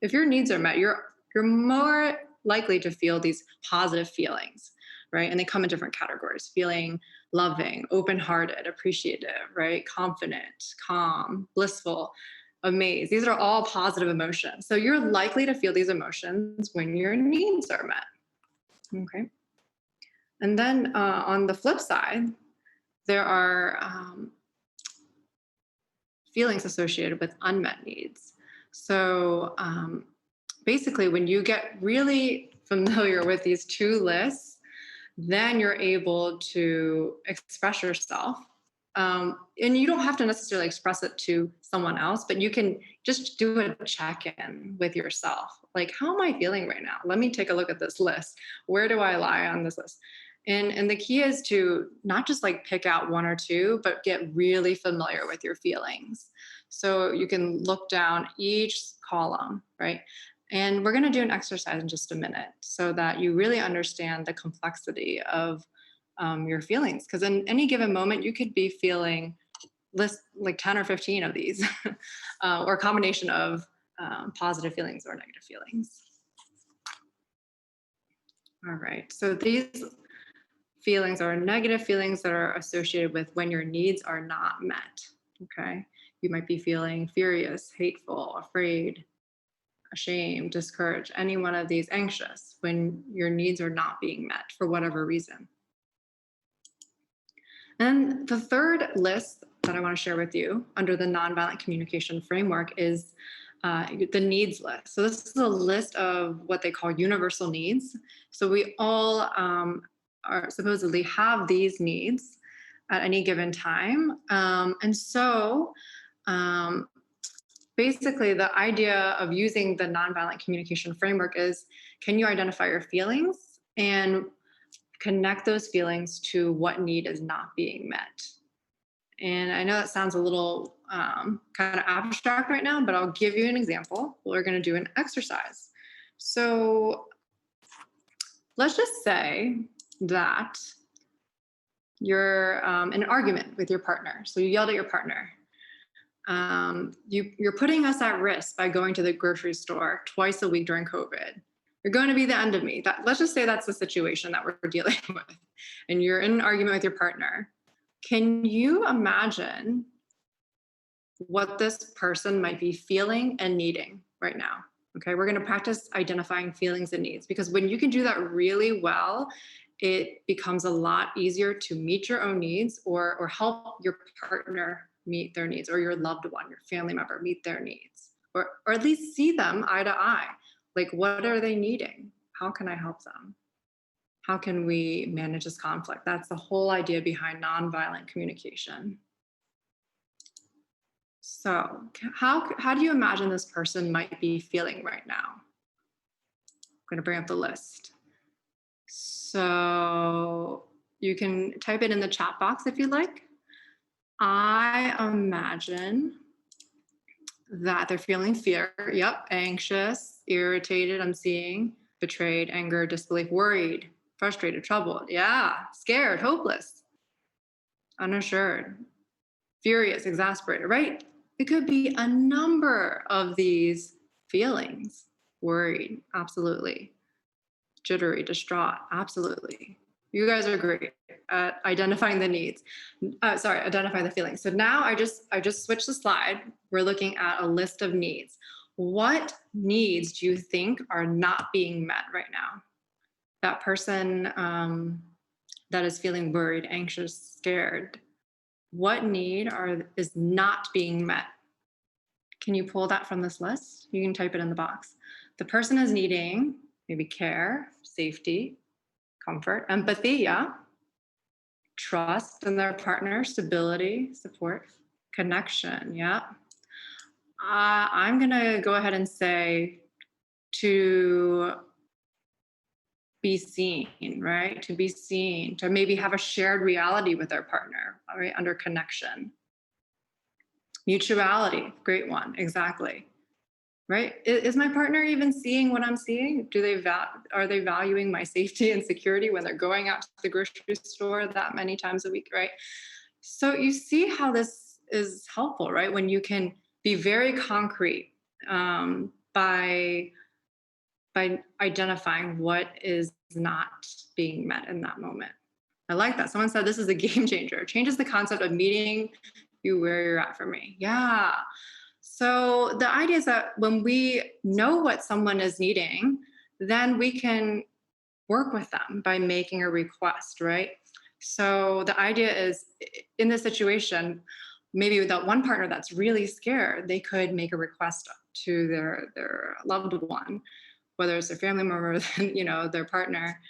if your needs are met, you're more likely to feel these positive feelings, right? And they come in different categories: feeling loving, open-hearted, appreciative, right? Confident, calm, blissful, amazed. These are all positive emotions. So you're likely to feel these emotions when your needs are met. Okay. And then on the flip side, there are feelings associated with unmet needs. So basically, when you get really familiar with these 2 lists, then you're able to express yourself. And you don't have to necessarily express it to someone else, but you can just do a check-in with yourself. Like, how am I feeling right now? Let me take a look at this list. Where do I lie on this list? And the key is to not just like pick out one or two, but get really familiar with your feelings. So you can look down each column, right? And we're going to do an exercise in just a minute so that you really understand the complexity of your feelings. Because in any given moment, you could be feeling like 10 or 15 of these, or a combination of positive feelings or negative feelings. All right. So these feelings are negative feelings that are associated with when your needs are not met. Okay. You might be feeling furious, hateful, afraid, ashamed, discouraged, any one of these, anxious, when your needs are not being met for whatever reason. And the third list that I want to share with you under the nonviolent communication framework is the needs list. So this is a list of what they call universal needs. So we all are supposedly have these needs at any given time. And so basically the idea of using the nonviolent communication framework is, can you identify your feelings and connect those feelings to what need is not being met? And I know that sounds a little kind of abstract right now, but I'll give you an example. We're going to do an exercise. So let's just say that you're in an argument with your partner. So you yelled at your partner. You're putting us at risk by going to the grocery store twice a week during COVID. You're going to be the end of me. Let's just say that's the situation that we're dealing with. And you're in an argument with your partner. Can you imagine what this person might be feeling and needing right now? Okay, we're going to practice identifying feelings and needs, because when you can do that really well, it becomes a lot easier to meet your own needs or help your partner meet their needs, or your loved one, your family member meet their needs, or at least see them eye to eye. Like, what are they needing? How can I help them? How can we manage this conflict? That's the whole idea behind nonviolent communication. So how do you imagine this person might be feeling right now? I'm going to bring up the list. So you can type it in the chat box if you'd like. I imagine that they're feeling fear. Yep. Anxious, irritated, I'm seeing, betrayed, anger, disbelief, worried, frustrated, troubled. Yeah. Scared, hopeless, unassured, furious, exasperated, right? It could be a number of these feelings. Worried, absolutely. Jittery, distraught, absolutely. You guys are great at identifying the needs. Identifying the feelings. So now I just switched the slide. We're looking at a list of needs. What needs do you think are not being met right now? That person that is feeling worried, anxious, scared, what need is not being met? Can you pull that from this list? You can type it in the box. The person is needing maybe care, safety, comfort, empathy, yeah, trust in their partner, stability, support, connection, yeah. I'm gonna go ahead and say to be seen, right? To be seen, to maybe have a shared reality with their partner, all right, under connection. Mutuality, great one, exactly. Right? Is my partner even seeing what I'm seeing? Are they valuing my safety and security when they're going out to the grocery store that many times a week, right? So you see how this is helpful, right? When you can be very concrete by identifying what is not being met in that moment. I like that. Someone said this is a game changer. It changes the concept of meeting you where you're at for me. Yeah. So the idea is that when we know what someone is needing, then we can work with them by making a request, right? So the idea is, in this situation, maybe with that one partner that's really scared, they could make a request to their loved one, whether it's their family member, their partner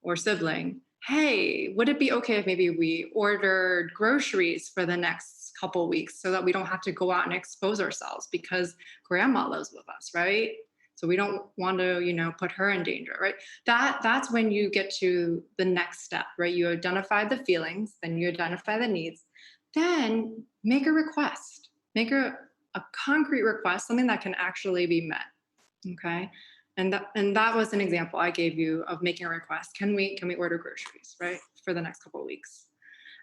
or sibling, hey, would it be okay if maybe we ordered groceries for the next couple weeks so that we don't have to go out and expose ourselves because grandma lives with us, right? So we don't want to, put her in danger, right? That's when you get to the next step, right? You identify the feelings, then you identify the needs, then make a request, make a concrete request, something that can actually be met. Okay. And that was an example I gave you of making a request. Can we order groceries, right, for the next couple of weeks?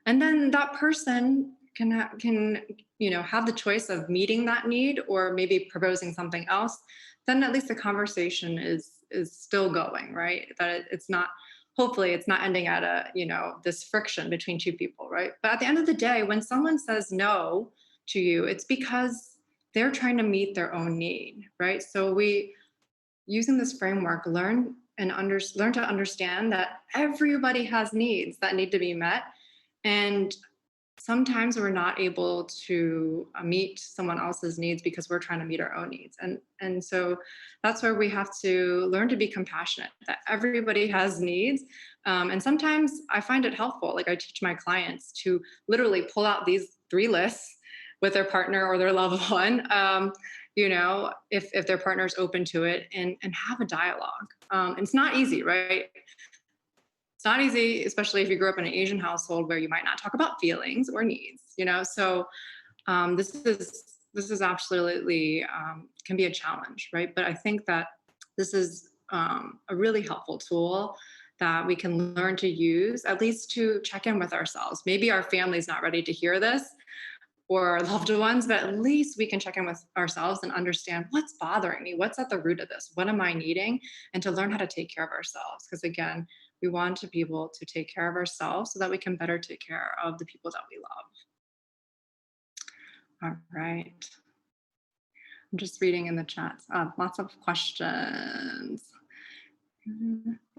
And then that person can have the choice of meeting that need or maybe proposing something else. Then at least the conversation is still going, right? That it's not, hopefully it's not ending at this friction between two people, right? But at the end of the day, when someone says no to you, it's because they're trying to meet their own need, right? So we, using this framework, learn to understand that everybody has needs that need to be met. And sometimes we're not able to meet someone else's needs because we're trying to meet our own needs. And so that's where we have to learn to be compassionate, that everybody has needs. And sometimes I find it helpful. Like, I teach my clients to literally pull out these 3 lists with their partner or their loved one, if their partner's open to it, and have a dialogue. It's not easy, right? It's not easy, especially if you grew up in an Asian household where you might not talk about feelings or needs. So this is absolutely can be a challenge, right? But I think that this is a really helpful tool that we can learn to use, at least to check in with ourselves. Maybe our family's not ready to hear this, or our loved ones, but at least we can check in with ourselves and understand what's bothering me, what's at the root of this, what am I needing, and to learn how to take care of ourselves. Because again, we want to be able to take care of ourselves so that we can better take care of the people that we love. All right. I'm just reading in the chat. Lots of questions.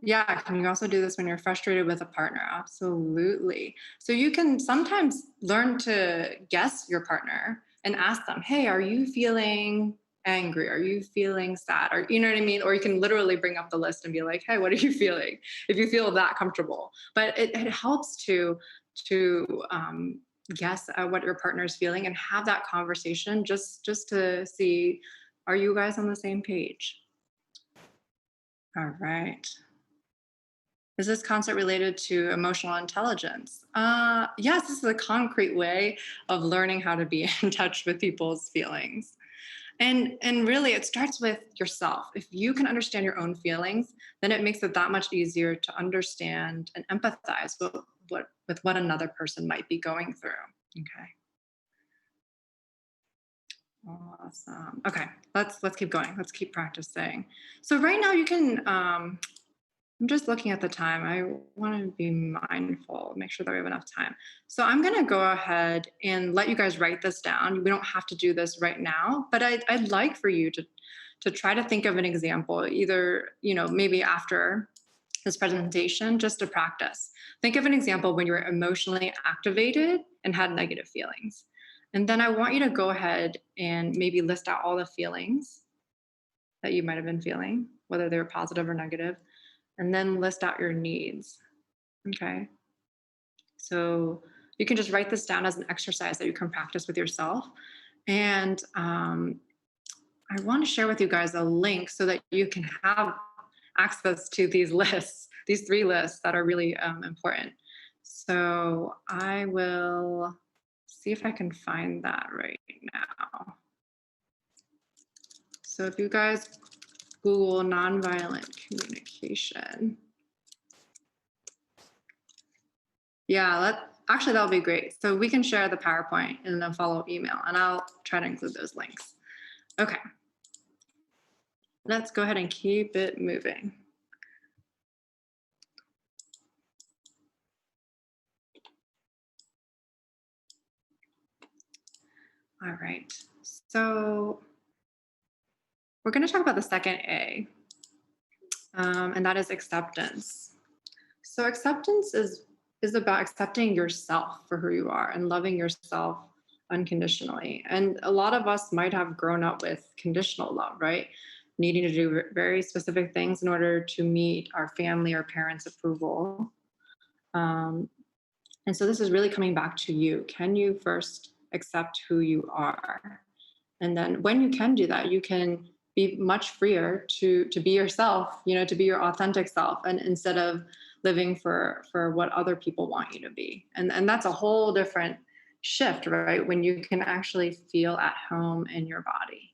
Yeah, can you also do this when you're frustrated with a partner? Absolutely. So you can sometimes learn to guess your partner and ask them, hey, are you feeling angry? Are you feeling sad? Or, you know what I mean? Or you can literally bring up the list and be like, hey, what are you feeling? If you feel that comfortable. But it helps to guess at what your partner is feeling and have that conversation just to see, are you guys on the same page? All right. Is this concept related to emotional intelligence? Yes, this is a concrete way of learning how to be in touch with people's feelings. And really, it starts with yourself. If you can understand your own feelings, then it makes it that much easier to understand and empathize with what another person might be going through. Okay. Awesome. Okay, let's keep going. Let's keep practicing. So right now you can I'm just looking at the time. I want to be mindful, make sure that we have enough time. So I'm going to go ahead and let you guys write this down. We don't have to do this right now, but I'd like for you to try to think of an example, either, maybe after this presentation, just to practice. Think of an example when you were emotionally activated and had negative feelings. And then I want you to go ahead and maybe list out all the feelings that you might have been feeling, whether they were positive or negative, and then list out your needs. Okay. So you can just write this down as an exercise that you can practice with yourself. And I want to share with you guys a link so that you can have access to these lists, these 3 lists that are really important. So I will see if I can find that right now. So if you guys Google nonviolent communication. Yeah, that'll be great. So we can share the PowerPoint in a follow-up email, and I'll try to include those links. Okay. Let's go ahead and keep it moving. All right. So we're going to talk about the second A, and that is acceptance. So acceptance is about accepting yourself for who you are and loving yourself unconditionally. And a lot of us might have grown up with conditional love, right? Needing to do very specific things in order to meet our family or parents' approval. Um, and so this is really coming back to you. Can you first accept who you are? And then when you can do that, you can be much freer to be yourself, to be your authentic self, and instead of living for what other people want you to be. And that's a whole different shift, right? When you can actually feel at home in your body.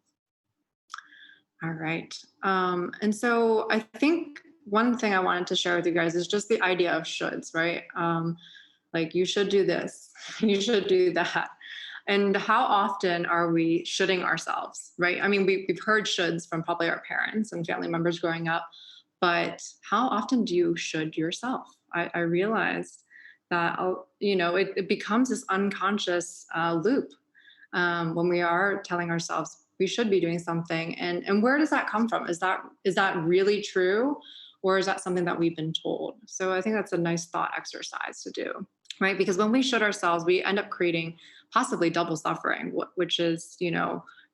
All right. And so I think one thing I wanted to share with you guys is just the idea of shoulds, right? Like you should do this, you should do that. And how often are we shoulding ourselves, right? I mean, we've heard shoulds from probably our parents and family members growing up, but how often do you should yourself? I realized that, it becomes this unconscious loop when we are telling ourselves we should be doing something. And where does that come from? Is that really true? Or is that something that we've been told? So I think that's a nice thought exercise to do, right? Because when we should ourselves, we end up creating possibly double suffering, which is,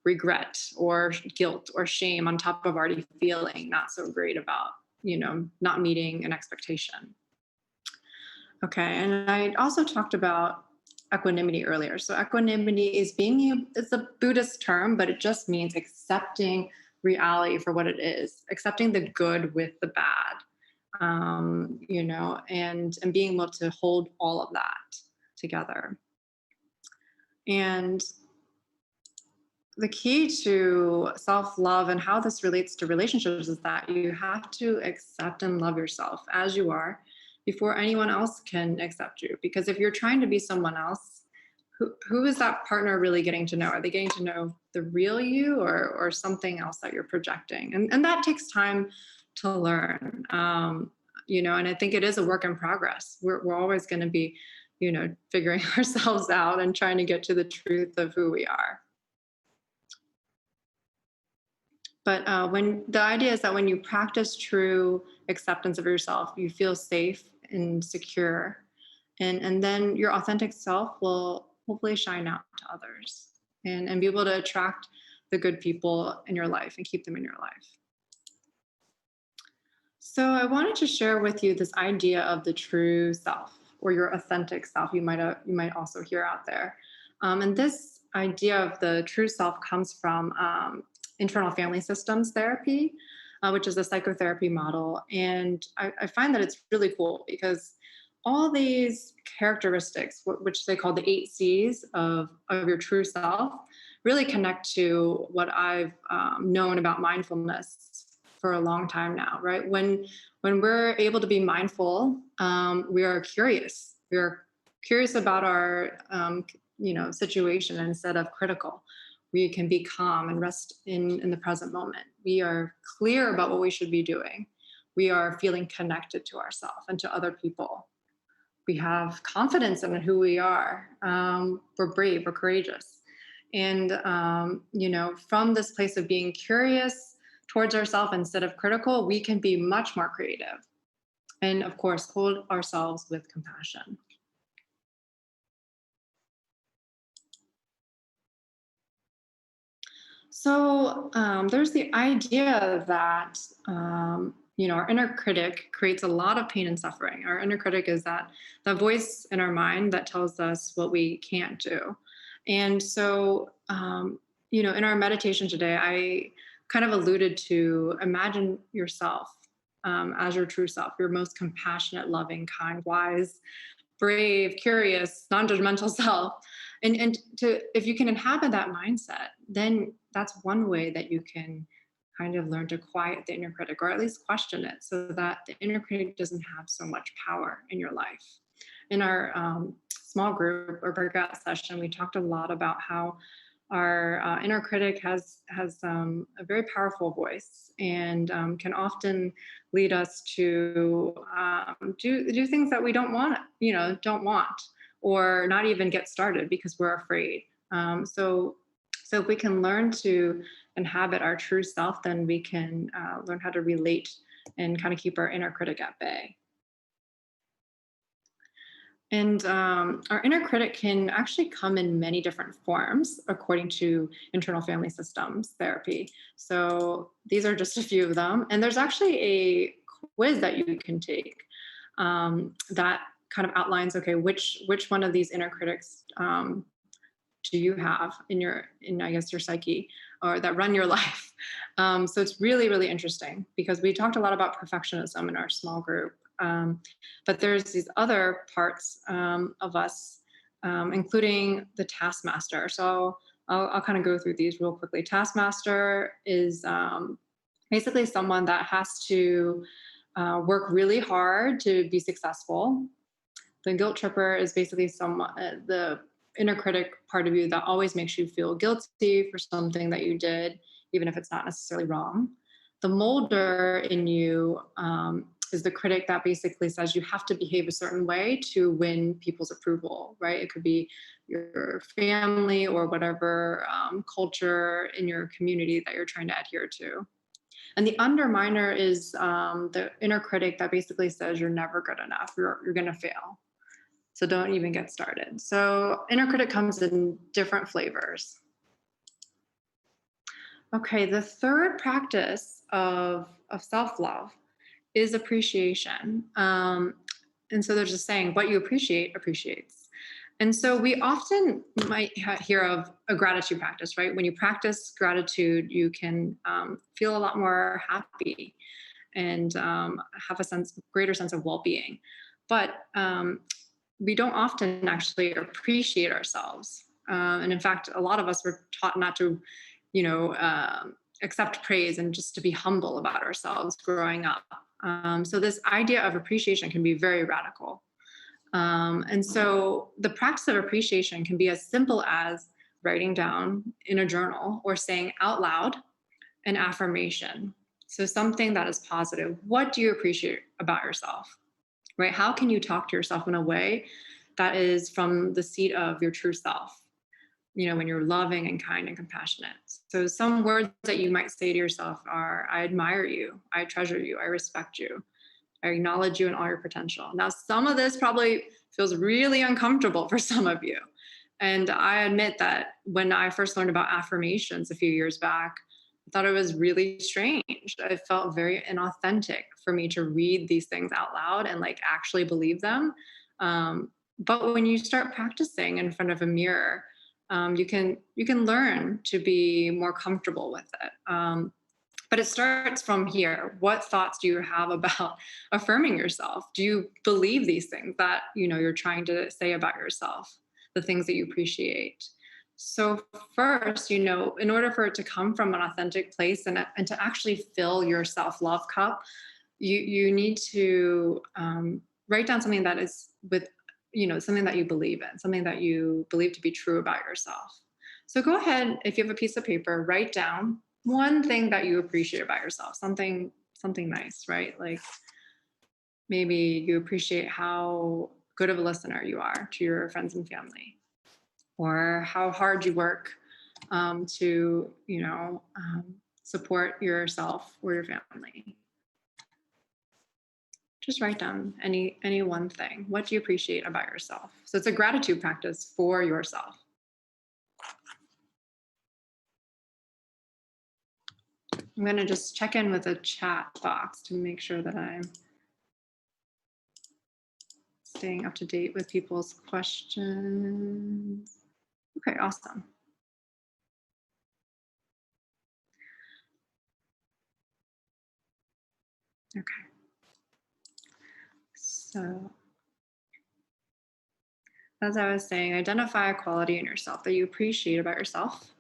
regret or guilt or shame on top of already feeling not so great about, not meeting an expectation. Okay. And I also talked about equanimity earlier. So equanimity is it's a Buddhist term, but it just means accepting reality for what it is, accepting the good with the bad, and being able to hold all of that together. And the key to self-love and how this relates to relationships is that you have to accept and love yourself as you are before anyone else can accept you. Because if you're trying to be someone else, who is that partner really getting to know? Are they getting to know the real you or something else that you're projecting? And that takes time to learn, and I think it is a work in progress. We're always going to be, figuring ourselves out and trying to get to the truth of who we are. But when the idea is that when you practice true acceptance of yourself, you feel safe and secure, and then your authentic self will hopefully shine out to others and be able to attract the good people in your life and keep them in your life. So I wanted to share with you this idea of the true self or your authentic self. You might also hear out there, and this idea of the true self comes from internal family systems therapy, which is a psychotherapy model. And I find that it's really cool because all these characteristics, which they call the 8 C's of your true self, really connect to what I've known about mindfulness for a long time now, right? When we're able to be mindful, we are curious. We are curious about our situation instead of critical. We can be calm and rest in the present moment. We are clear about what we should be doing. We are feeling connected to ourselves and to other people. We have confidence in who we are. We're brave, we're courageous. And, from this place of being curious towards ourselves instead of critical, we can be much more creative. And of course, hold ourselves with compassion. So there's the idea that, our inner critic creates a lot of pain and suffering. Our inner critic is that the voice in our mind that tells us what we can't do. And so, in our meditation today, I kind of alluded to imagine yourself as your true self, your most compassionate, loving, kind, wise, brave, curious, non-judgmental self. And if you can inhabit that mindset, then that's one way that you can kind of learn to quiet the inner critic, or at least question it, so that the inner critic doesn't have so much power in your life. In our small group or breakout session, we talked a lot about how our inner critic has a very powerful voice and can often lead us to do things that we don't want, or not even get started because we're afraid. So if we can learn to inhabit our true self, then we can learn how to relate and kind of keep our inner critic at bay. And our inner critic can actually come in many different forms, according to internal family systems therapy. So these are just a few of them. And there's actually a quiz that you can take that kind of outlines, okay, which one of these inner critics do you have in I guess your psyche, or that run your life. So it's really, really interesting because we talked a lot about perfectionism in our small group. But there's these other parts of us, including the taskmaster. So I'll kind of go through these real quickly. Taskmaster is basically someone that has to work really hard to be successful. The guilt tripper is basically the inner critic part of you that always makes you feel guilty for something that you did, even if it's not necessarily wrong. The molder in you is the critic that basically says you have to behave a certain way to win people's approval, right? It could be your family or whatever culture in your community that you're trying to adhere to. And the underminer is the inner critic that basically says you're never good enough, you're going to fail. So don't even get started. So inner critic comes in different flavors. Okay, the third practice of self-love is appreciation. And so there's a saying, what you appreciate appreciates. And so we often might hear of a gratitude practice, right? When you practice gratitude, you can feel a lot more happy and have a greater sense of well-being. But we don't often actually appreciate ourselves. And in fact, a lot of us were taught not to, accept praise and just to be humble about ourselves growing up. So this idea of appreciation can be very radical. And so the practice of appreciation can be as simple as writing down in a journal or saying out loud an affirmation. So something that is positive. What do you appreciate about yourself? Right? How can you talk to yourself in a way that is from the seat of your true self? When you're loving and kind and compassionate. So some words that you might say to yourself are, I admire you, I treasure you, I respect you, I acknowledge you in all your potential. Now, some of this probably feels really uncomfortable for some of you. And I admit that when I first learned about affirmations a few years back, I thought it was really strange. It felt very inauthentic for me to read these things out loud and actually believe them. But when you start practicing in front of a mirror, you can learn to be more comfortable with it. But it starts from here. What thoughts do you have about affirming yourself? Do you believe these things that you're trying to say about yourself, the things that you appreciate? So first, in order for it to come from an authentic place and to actually fill your self-love cup, you need to write down something that is something that you believe in, something that you believe to be true about yourself. So go ahead, if you have a piece of paper, write down one thing that you appreciate about yourself, something nice, right? Like maybe you appreciate how good of a listener you are to your friends and family, or how hard you work to support yourself or your family. Just write down any one thing. What do you appreciate about yourself? So it's a gratitude practice for yourself. I'm going to just check in with a chat box to make sure that I'm staying up to date with people's questions. Okay, awesome. Okay. So, as I was saying, identify a quality in yourself that you appreciate about yourself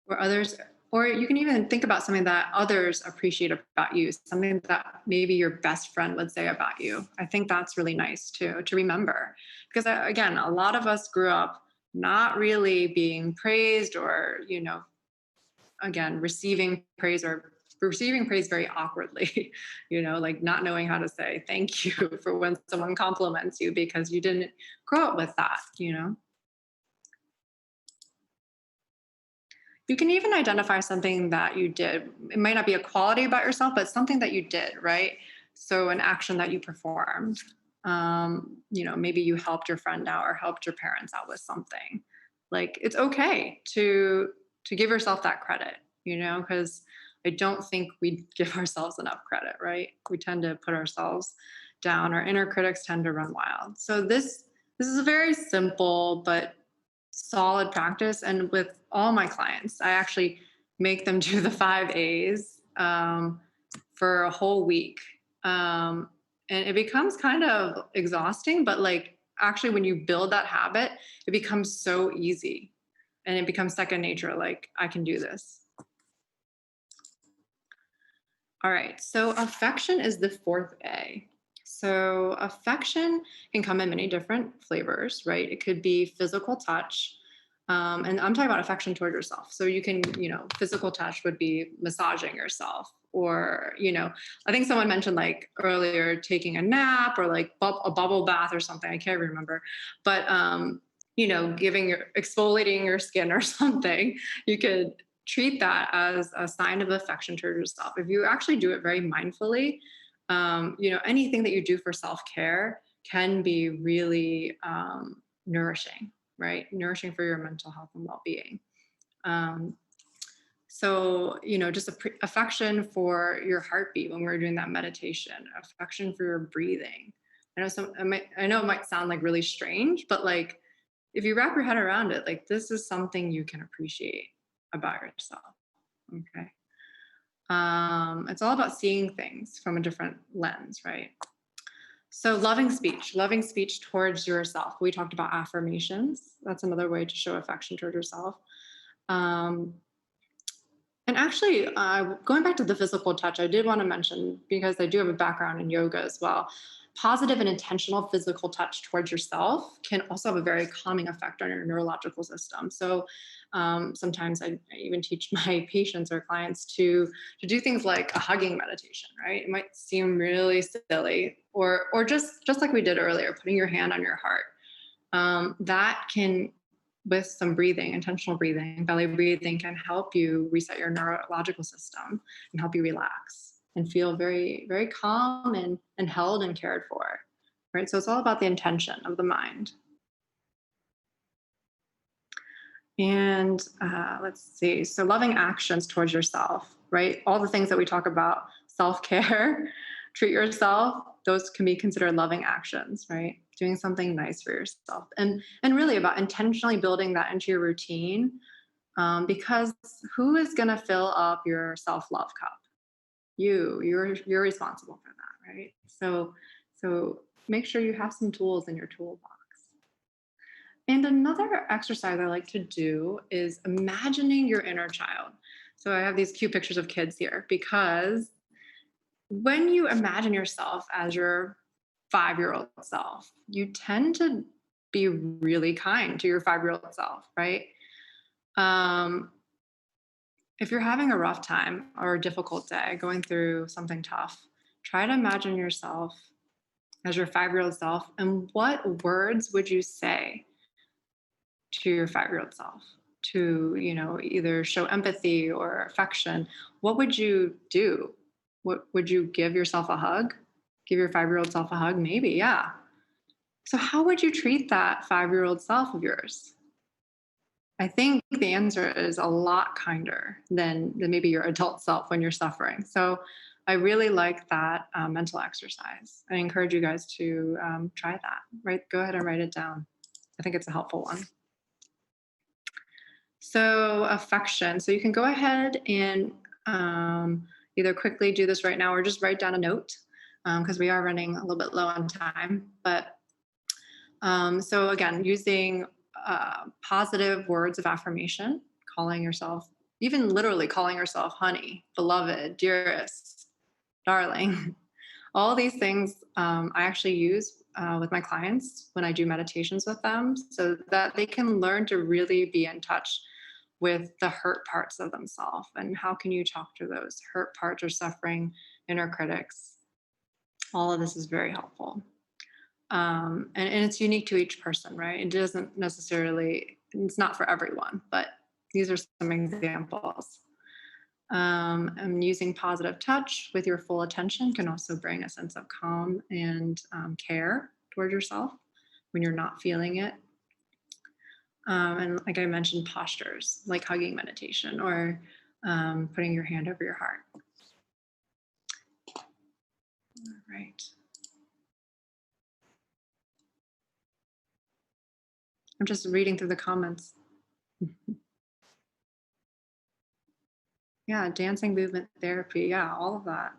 or others, or you can even think about something that others appreciate about you, something that maybe your best friend would say about you. I think that's really nice too, to remember, because again, a lot of us grew up not really being praised or, again, receiving praise very awkwardly, not knowing how to say thank you for when someone compliments you because you didn't grow up with that. You can even identify something that you did. It might not be a quality about yourself, but something that you did, right? So an action that you performed. Maybe you helped your friend out or helped your parents out with something. It's okay to give yourself that credit, because I don't think we give ourselves enough credit, right? We tend to put ourselves down, our inner critics tend to run wild. So this is a very simple but solid practice. And with all my clients, I actually make them do the 5 A's for a whole week. And it becomes kind of exhausting, but like actually when you build that habit, it becomes so easy and it becomes second nature. Like, I can do this. All right, so affection is the fourth A. So affection can come in many different flavors, right? It could be physical touch. And I'm talking about affection toward yourself. So you can, physical touch would be massaging yourself, or, I think someone mentioned like earlier taking a nap or like a bubble bath or something. I can't remember, but, exfoliating your skin or something. You could treat that as a sign of affection toward yourself. If you actually do it very mindfully, anything that you do for self-care can be really nourishing, right? Nourishing for your mental health and well-being. So, just affection for your heartbeat when we're doing that meditation, affection for your breathing. I know it might sound like really strange, but like if you wrap your head around it, like this is something you can appreciate about yourself. Okay. It's all about seeing things from a different lens, right? So loving speech towards yourself. We talked about affirmations. That's another way to show affection toward yourself. And actually, going back to the physical touch, I did want to mention, because I do have a background in yoga as well, positive and intentional physical touch towards yourself can also have a very calming effect on your neurological system. So sometimes I even teach my patients or clients to do things like a hugging meditation, right? It might seem really silly, or just like we did earlier, putting your hand on your heart. That can, with some breathing, intentional breathing, belly breathing, can help you reset your neurological system and help you relax and feel very, very calm and held and cared for, right? So it's all about the intention of the mind. And let's see. So loving actions towards yourself, right? All the things that we talk about, self-care, treat yourself, those can be considered loving actions, right? Doing something nice for yourself, and really about intentionally building that into your routine, because who is going to fill up your self-love cup? You're responsible for that, right? So make sure you have some tools in your toolbox. And another exercise I like to do is imagining your inner child. So I have these cute pictures of kids here, because when you imagine yourself as your 5-year-old self, you tend to be really kind to your 5-year-old self, right? If you're having a rough time or a difficult day, going through something tough, try to imagine yourself as your 5-year-old self, and what words would you say to your 5-year-old self to, either show empathy or affection? What would you do? What would you give yourself a hug? Give your 5-year-old self a hug? Maybe, yeah. So how would you treat that 5-year-old self of yours? I think the answer is a lot kinder than maybe your adult self when you're suffering. So I really like that mental exercise. I encourage you guys to try that. Right? Go ahead and write it down. I think it's a helpful one. So affection. So you can go ahead and either quickly do this right now or just write down a note, because we are running a little bit low on time. But so again, using positive words of affirmation, calling yourself, even literally calling yourself honey, beloved, dearest, darling. All these things I actually use with my clients when I do meditations with them, so that they can learn to really be in touch with the hurt parts of themselves. And how can you talk to those hurt parts or suffering inner critics? All of this is very helpful. And it's unique to each person, right? It doesn't necessarily, it's not for everyone, but these are some examples. And using positive touch with your full attention can also bring a sense of calm and care toward yourself when you're not feeling it. And like I mentioned, postures like hugging meditation or putting your hand over your heart. All right. I'm just reading through the comments. Yeah, dancing, movement therapy. Yeah, all of that.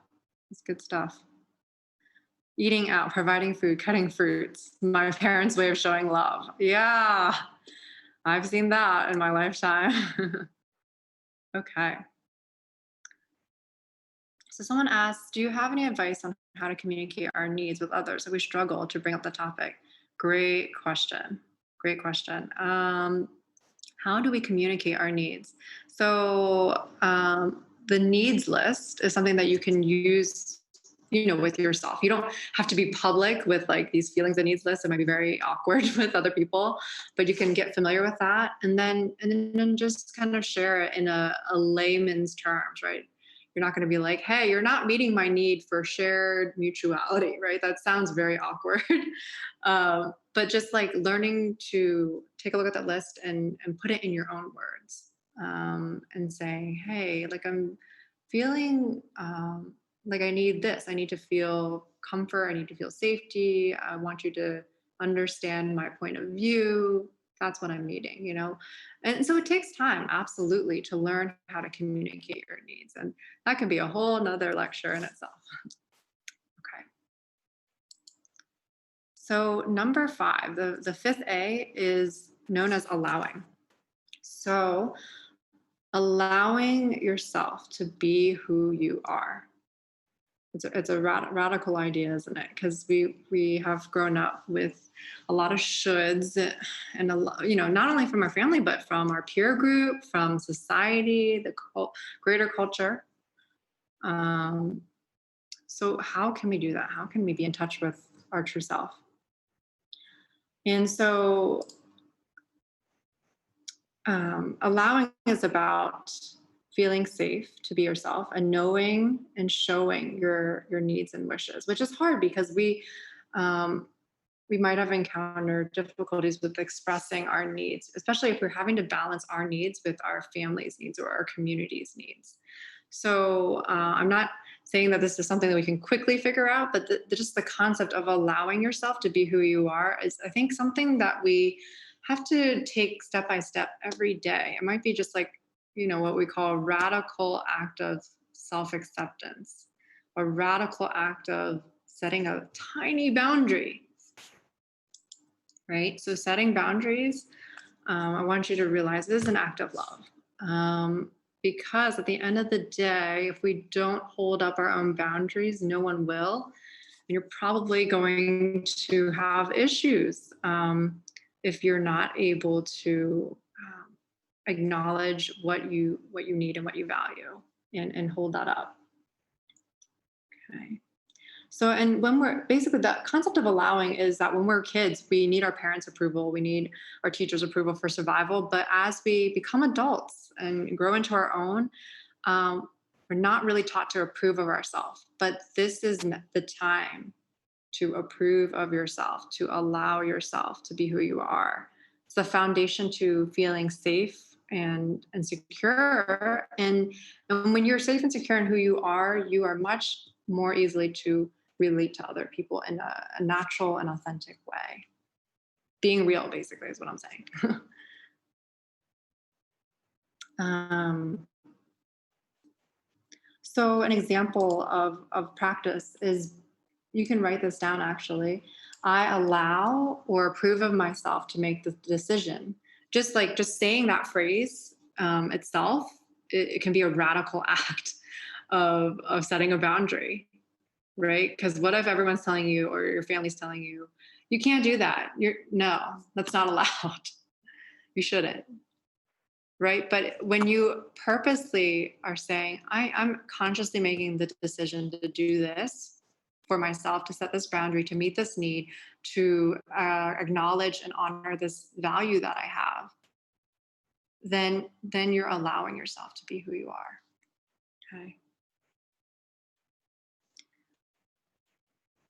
It's good stuff. Eating out, providing food, cutting fruits. My parents' way of showing love. Yeah, I've seen that in my lifetime. Okay. So someone asks, do you have any advice on how to communicate our needs with others if we struggle to bring up the topic? Great question. Great question. How do we communicate our needs? So the needs list is something that you can use, with yourself. You don't have to be public with like these feelings and needs lists. It might be very awkward with other people, but you can get familiar with that, and then just kind of share it in a layman's terms, right? You're not going to be like, hey, you're not meeting my need for shared mutuality, right? That sounds very awkward. But just like learning to take a look at that list and put it in your own words, and say, hey, like I'm feeling like I need this. I need to feel comfort. I need to feel safety. I want you to understand my point of view. That's what I'm needing. And so it takes time, absolutely, to learn how to communicate your needs. And that can be a whole nother lecture in itself. Okay. So number 5, the fifth A is known as allowing. So allowing yourself to be who you are. It's a radical idea, isn't it? Because we have grown up with a lot of shoulds, and not only from our family but from our peer group, from society, the greater culture. So how can we do that? How can we be in touch with our true self? And so allowing is about feeling safe to be yourself and knowing and showing your needs and wishes, which is hard because we might have encountered difficulties with expressing our needs, especially if we're having to balance our needs with our family's needs or our community's needs. So I'm not saying that this is something that we can quickly figure out, but just the concept of allowing yourself to be who you are is, I think, something that we have to take step by step every day. It might be just like, what we call a radical act of self-acceptance, a radical act of setting a tiny boundary, right? So setting boundaries, I want you to realize this is an act of love. Because at the end of the day, if we don't hold up our own boundaries, no one will. And you're probably going to have issues if you're not able to acknowledge what you need and what you value, and hold that up. Okay. So, and when we're basically, the concept of allowing is that when we're kids, we need our parents' approval, we need our teachers' approval for survival. But as we become adults and grow into our own, we're not really taught to approve of ourselves. But this is the time to approve of yourself, to allow yourself to be who you are. It's the foundation to feeling safe and secure. And when you're safe and secure in who you are much more easily to relate to other people in a natural and authentic way. Being real, basically, is what I'm saying. So an example of practice is, you can write this down actually. I allow or approve of myself to make the decision. Just saying that phrase itself, it can be a radical act of setting a boundary. Right? Because what if everyone's telling you, or your family's telling you, you can't do that? No, that's not allowed. You shouldn't. Right? But when you purposely are saying, I'm consciously making the decision to do this for myself, to set this boundary, to meet this need, to acknowledge and honor this value that I have, then you're allowing yourself to be who you are. Okay.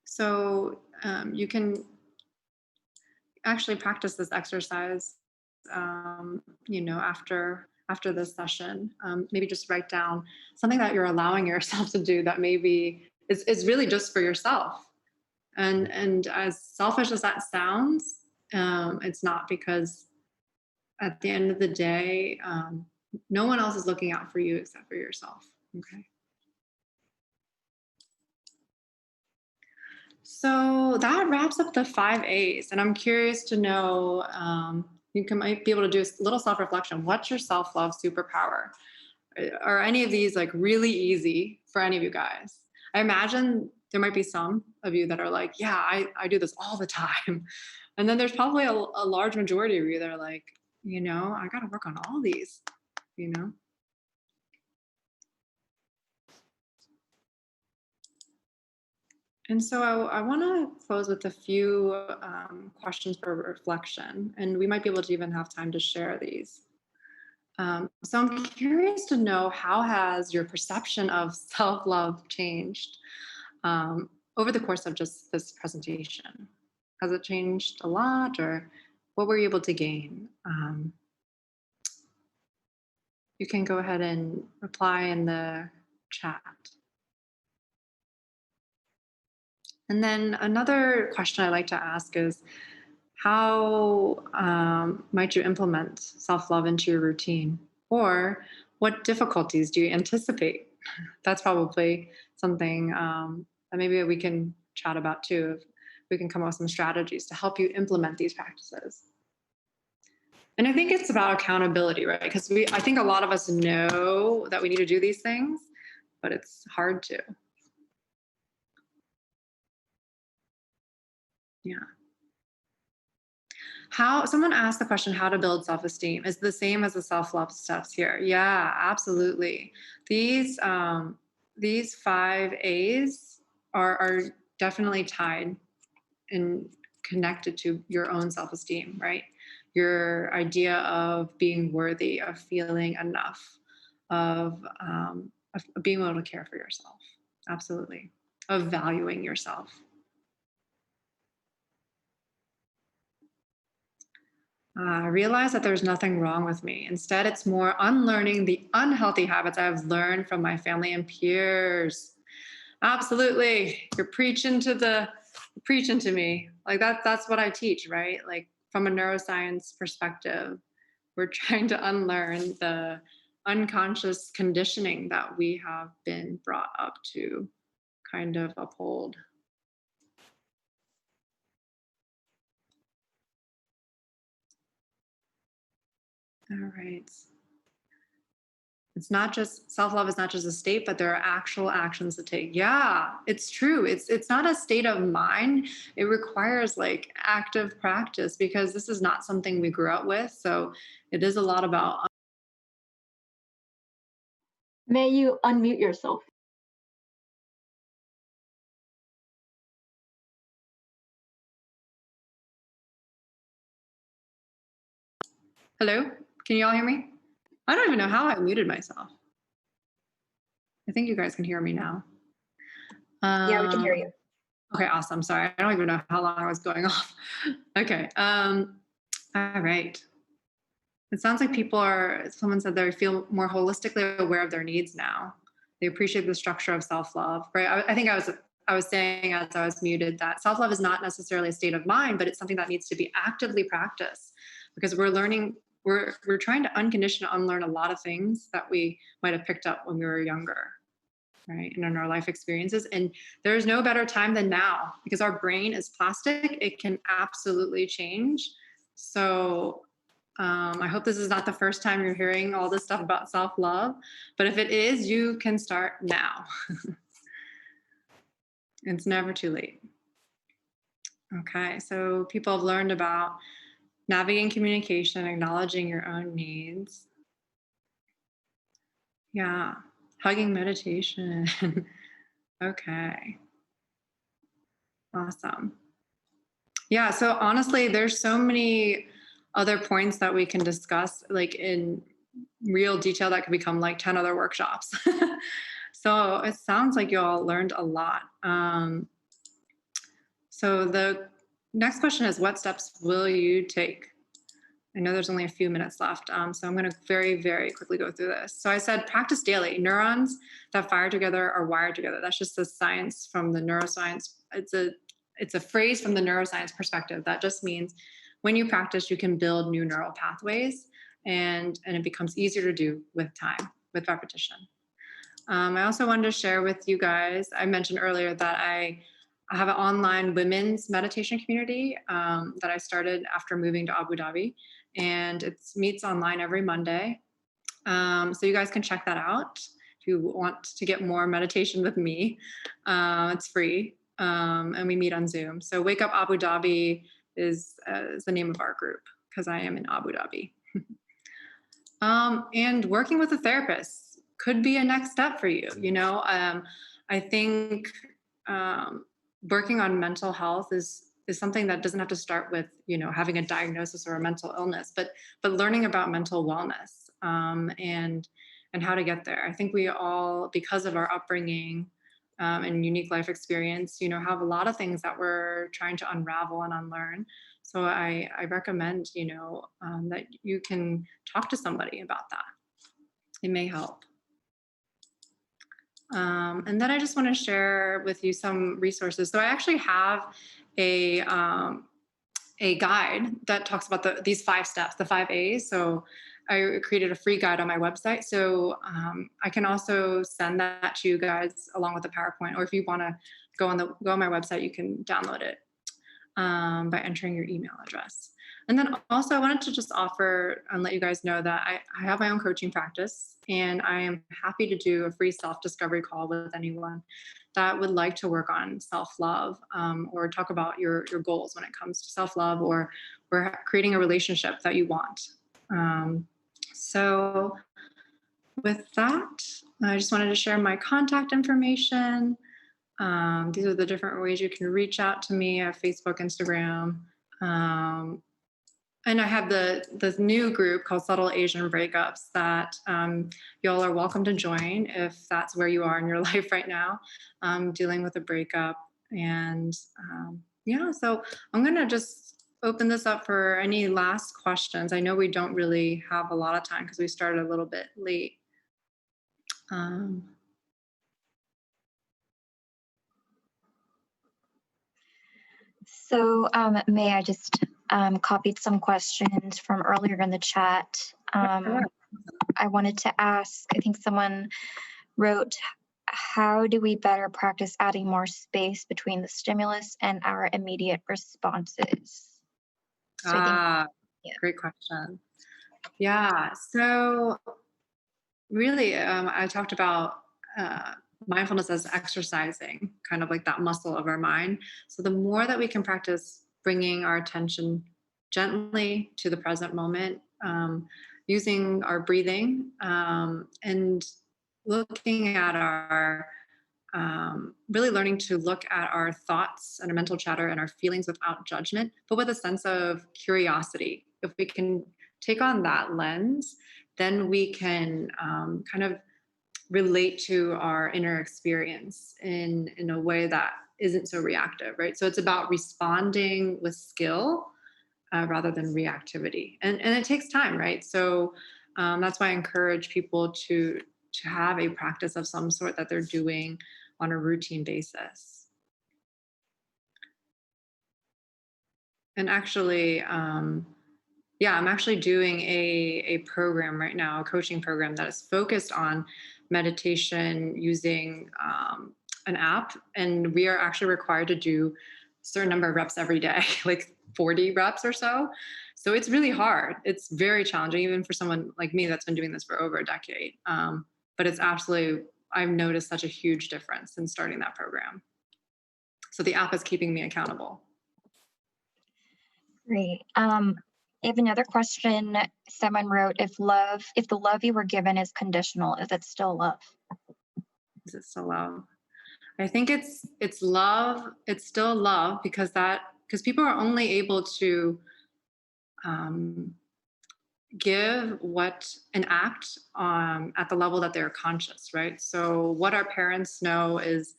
So you can actually practice this exercise, after this session. Maybe just write down something that you're allowing yourself to do that maybe is really just for yourself. And as selfish as that sounds, It's not because at the end of the day, no one else is looking out for you except for yourself. Okay. So that wraps up the 5 A's. And I'm curious to know, might be able to do a little self-reflection. What's your self-love superpower? Are any of these like really easy for any of you guys? I imagine there might be some of you that are like, yeah, I do this all the time. And then there's probably a large majority of you that are like, I got to work on all these, you know? And so I want to close with a few questions for reflection, and we might be able to even have time to share these. So I'm curious to know, how has your perception of self-love changed over the course of just this presentation? Has it changed a lot, or what were you able to gain? You can go ahead and reply in the chat. And then another question I like to ask is, how might you implement self-love into your routine? Or what difficulties do you anticipate? That's probably something that maybe we can chat about too. If we can come up with some strategies to help you implement these practices. And I think it's about accountability, right? Because I think a lot of us know that we need to do these things, but it's hard to. Yeah. Someone asked the question, how to build self-esteem is the same as the self-love steps here. Yeah, absolutely. These 5 A's are definitely tied and connected to your own self-esteem, right? Your idea of being worthy, of feeling enough, of being able to care for yourself. Absolutely. Of valuing yourself. I realize that there's nothing wrong with me. Instead, it's more unlearning the unhealthy habits I've learned from my family and peers. Absolutely. You're preaching to me. Like that's what I teach, right? Like from a neuroscience perspective, we're trying to unlearn the unconscious conditioning that we have been brought up to kind of uphold. All right. It's not just self-love is not just a state, but there are actual actions to take. Yeah, it's true. It's not a state of mind. It requires like active practice, because this is not something we grew up with. So it is a lot about. May you unmute yourself? Hello? Can you all hear me? I don't even know how I muted myself. I think you guys can hear me now. Yeah, we can hear you. Okay, awesome. Sorry, I don't even know how long I was going off. Okay. All right. It sounds like someone said they feel more holistically aware of their needs now. They appreciate the structure of self-love, right? I think I was saying as I was muted that self-love is not necessarily a state of mind, but it's something that needs to be actively practiced, because we're trying to uncondition and unlearn a lot of things that we might have picked up when we were younger, right? And in our life experiences. And there's no better time than now, because our brain is plastic. It can absolutely change. So I hope this is not the first time you're hearing all this stuff about self-love, but if it is, you can start now. It's never too late. Okay, so people have learned about navigating communication, acknowledging your own needs. Yeah, hugging meditation. Okay, awesome. Yeah, so honestly, there's so many other points that we can discuss, like in real detail, that could become like 10 other workshops. So it sounds like you all learned a lot. So the next question is, what steps will you take? I know there's only a few minutes left, so I'm going to very, very quickly go through this. So I said practice daily. Neurons that fire together are wired together. That's just the science from the neuroscience. It's a phrase from the neuroscience perspective. That just means when you practice, you can build new neural pathways, and it becomes easier to do with time, with repetition. I also wanted to share with you guys, I mentioned earlier that I have an online women's meditation community that I started after moving to Abu Dhabi, and it meets online every Monday. So you guys can check that out if you want to get more meditation with me. It's free, and we meet on Zoom. So Wake Up Abu Dhabi is the name of our group because I am in Abu Dhabi. And working with a therapist could be a next step for you. I think working on mental health is something that doesn't have to start with having a diagnosis or a mental illness, but learning about mental wellness and how to get there. I think we all, because of our upbringing and unique life experience, have a lot of things that we're trying to unravel and unlearn. So I recommend that you can talk to somebody about that. It may help. And then I just want to share with you some resources. So I actually have a guide that talks about these 5 steps, the 5 A's. So I created a free guide on my website. So I can also send that to you guys along with the PowerPoint. Or if you want to go on my website, you can download it by entering your email address. And then also I wanted to just offer and let you guys know that I have my own coaching practice, and I am happy to do a free self-discovery call with anyone that would like to work on self-love or talk about your goals when it comes to self-love or creating a relationship that you want. So with that, I just wanted to share my contact information. These are the different ways you can reach out to me. I have Facebook, Instagram. And I have the new group called Subtle Asian Breakups that y'all are welcome to join if that's where you are in your life right now, dealing with a breakup. And so I'm going to just open this up for any last questions. I know we don't really have a lot of time because we started a little bit late. So May, I just copied some questions from earlier in the chat. I wanted to ask, I think someone wrote, how do we better practice adding more space between the stimulus and our immediate responses? So great question. Yeah, so really, I talked about mindfulness as exercising, kind of like that muscle of our mind. So the more that we can practice bringing our attention gently to the present moment, using our breathing and looking at our, really learning to look at our thoughts and our mental chatter and our feelings without judgment, but with a sense of curiosity. If we can take on that lens, then we can kind of relate to our inner experience in a way that isn't so reactive, right? So it's about responding with skill rather than reactivity. And it takes time, right? So that's why I encourage people to have a practice of some sort that they're doing on a routine basis. And actually, I'm actually doing a program right now, a coaching program that is focused on meditation using an app. And we are actually required to do a certain number of reps every day, like 40 reps or so. So it's really hard. It's very challenging, even for someone like me that's been doing this for over a decade. But it's absolutely, I've noticed such a huge difference in starting that program. So the app is keeping me accountable. Great. I have another question. Someone wrote, if the love you were given is conditional, is it still love? Is it still love? I think it's love. It's still love because people are only able to give an act at the level that they're conscious, right? So what our parents know is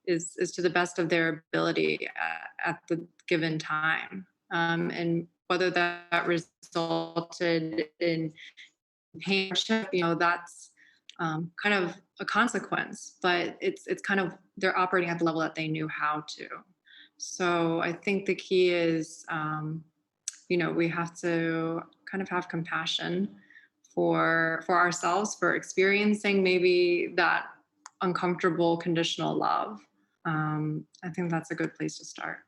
to the best of their ability at the given time. And whether that resulted in pain, that's kind of a consequence, but it's kind of, they're operating at the level that they knew how to. So I think the key is we have to kind of have compassion for ourselves, for experiencing maybe that uncomfortable conditional love. I think that's a good place to start.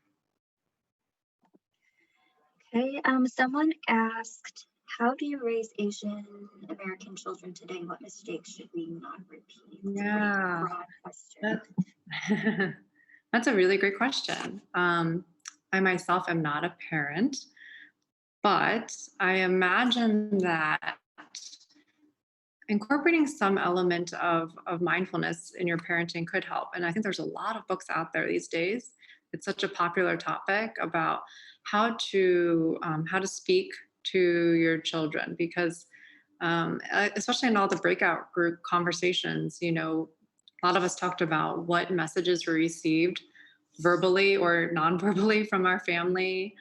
Okay, someone asked, how do you raise Asian American children today? What mistakes should we not repeat? Yeah, Broad question. that's a really great question. I myself am not a parent, but I imagine that incorporating some element of mindfulness in your parenting could help. And I think there's a lot of books out there these days. It's such a popular topic about how to speak to your children, because especially in all the breakout group conversations, a lot of us talked about what messages were received verbally or non-verbally from our family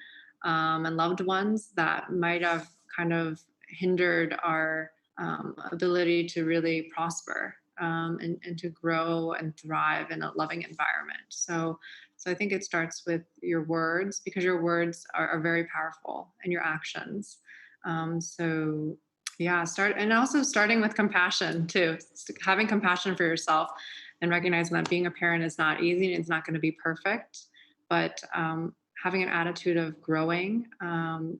and loved ones that might have kind of hindered our ability to really prosper and to grow and thrive in a loving environment. So I think it starts with your words, because your words are very powerful, and your actions. So yeah, starting with compassion too, having compassion for yourself and recognizing that being a parent is not easy and it's not going to be perfect, but having an attitude of growing and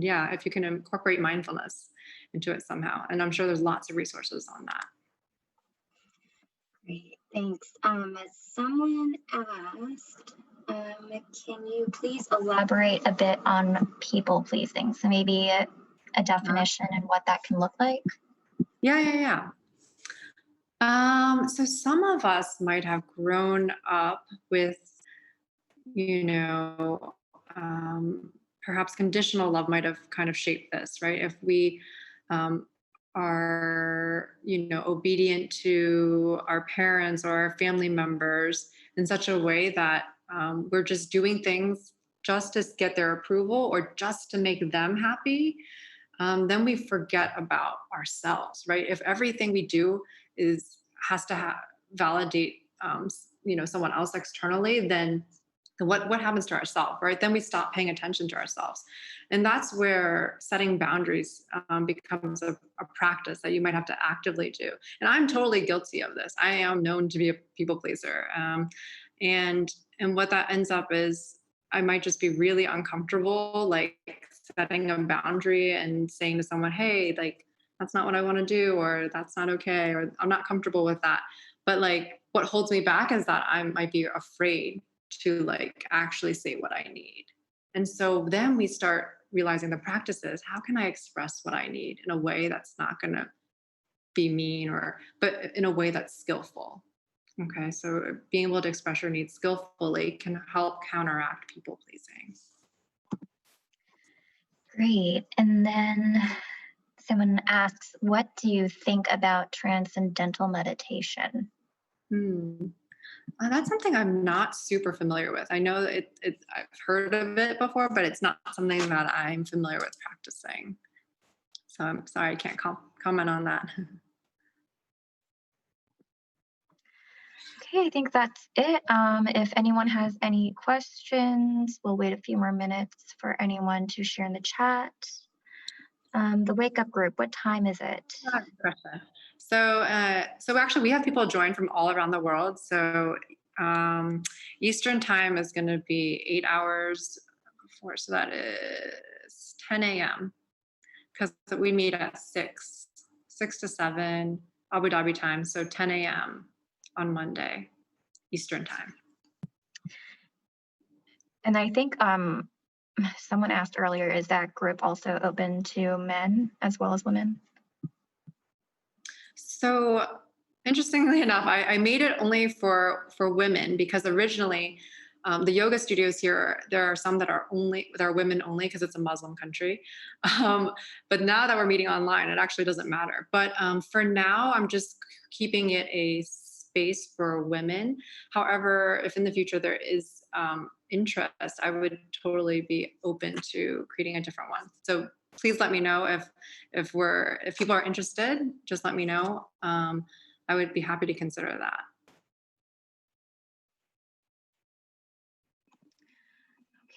yeah, if you can incorporate mindfulness into it somehow. And I'm sure there's lots of resources on that. Great, thanks. Someone asked, can you please elaborate a bit on people pleasing? So maybe a definition and what that can look like. Yeah. So some of us might have grown up with, perhaps conditional love might have kind of shaped this, right? If we are, obedient to our parents or our family members in such a way that we're just doing things just to get their approval or just to make them happy, then we forget about ourselves, right? If everything we do has to validate, someone else externally, then what happens to ourselves, right? Then we stop paying attention to ourselves. And that's where setting boundaries becomes a practice that you might have to actively do. And I'm totally guilty of this. I am known to be a people pleaser. And what that ends up is I might just be really uncomfortable, like setting a boundary and saying to someone, hey, like, that's not what I want to do, or that's not okay, or I'm not comfortable with that. But like, what holds me back is that I might be afraid to like actually say what I need. And so then we start realizing the practices. How can I express what I need in a way that's not going to be mean, but in a way that's skillful? Okay, so being able to express your needs skillfully can help counteract people pleasing. Great. And then someone asks, what do you think about transcendental meditation? That's something I'm not super familiar with. I know that I've heard of it before, but it's not something that I'm familiar with practicing. So I'm sorry, I can't comment on that. Okay, I think that's it. If anyone has any questions, we'll wait a few more minutes for anyone to share in the chat. The Wake Up group, what time is it? So actually we have people join from all around the world. So Eastern time is going to be 8 hours before. So that is 10 a.m. because we meet at 6 to 7 Abu Dhabi time. So 10 a.m. on Monday, Eastern time. And I think someone asked earlier, is that group also open to men as well as women? So interestingly enough, I made it only for women, because originally the yoga studios here, there are some that are women only because it's a Muslim country. But now that we're meeting online, it actually doesn't matter. But for now, I'm just keeping it a space for women. However, if in the future there is interest, I would totally be open to creating a different one. So please let me know if people are interested. Just let me know. I would be happy to consider that.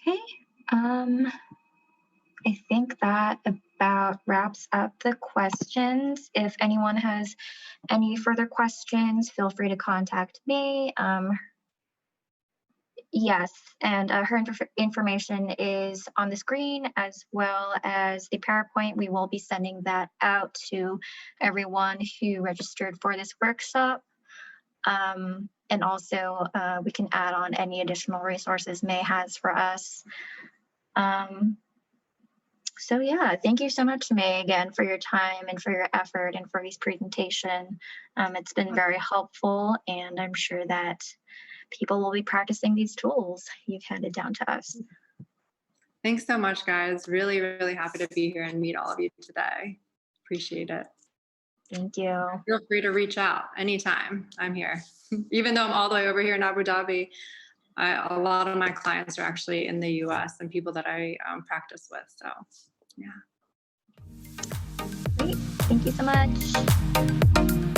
Okay. I think that about wraps up the questions. If anyone has any further questions, feel free to contact me. Yes, and her information is on the screen, as well as the PowerPoint. We will be sending that out to everyone who registered for this workshop. And also, we can add on any additional resources Mae has for us. So yeah, thank you so much, Mae, again, for your time and for your effort and for this presentation. It's been very helpful, and I'm sure that people will be practicing these tools you've handed down to us. Thanks so much, guys. Really, really happy to be here and meet all of you today. Appreciate it. Thank you. Feel free to reach out anytime. I'm here. Even though I'm all the way over here in Abu Dhabi, a lot of my clients are actually in the US and people that I practice with. So, yeah. Great. Thank you so much.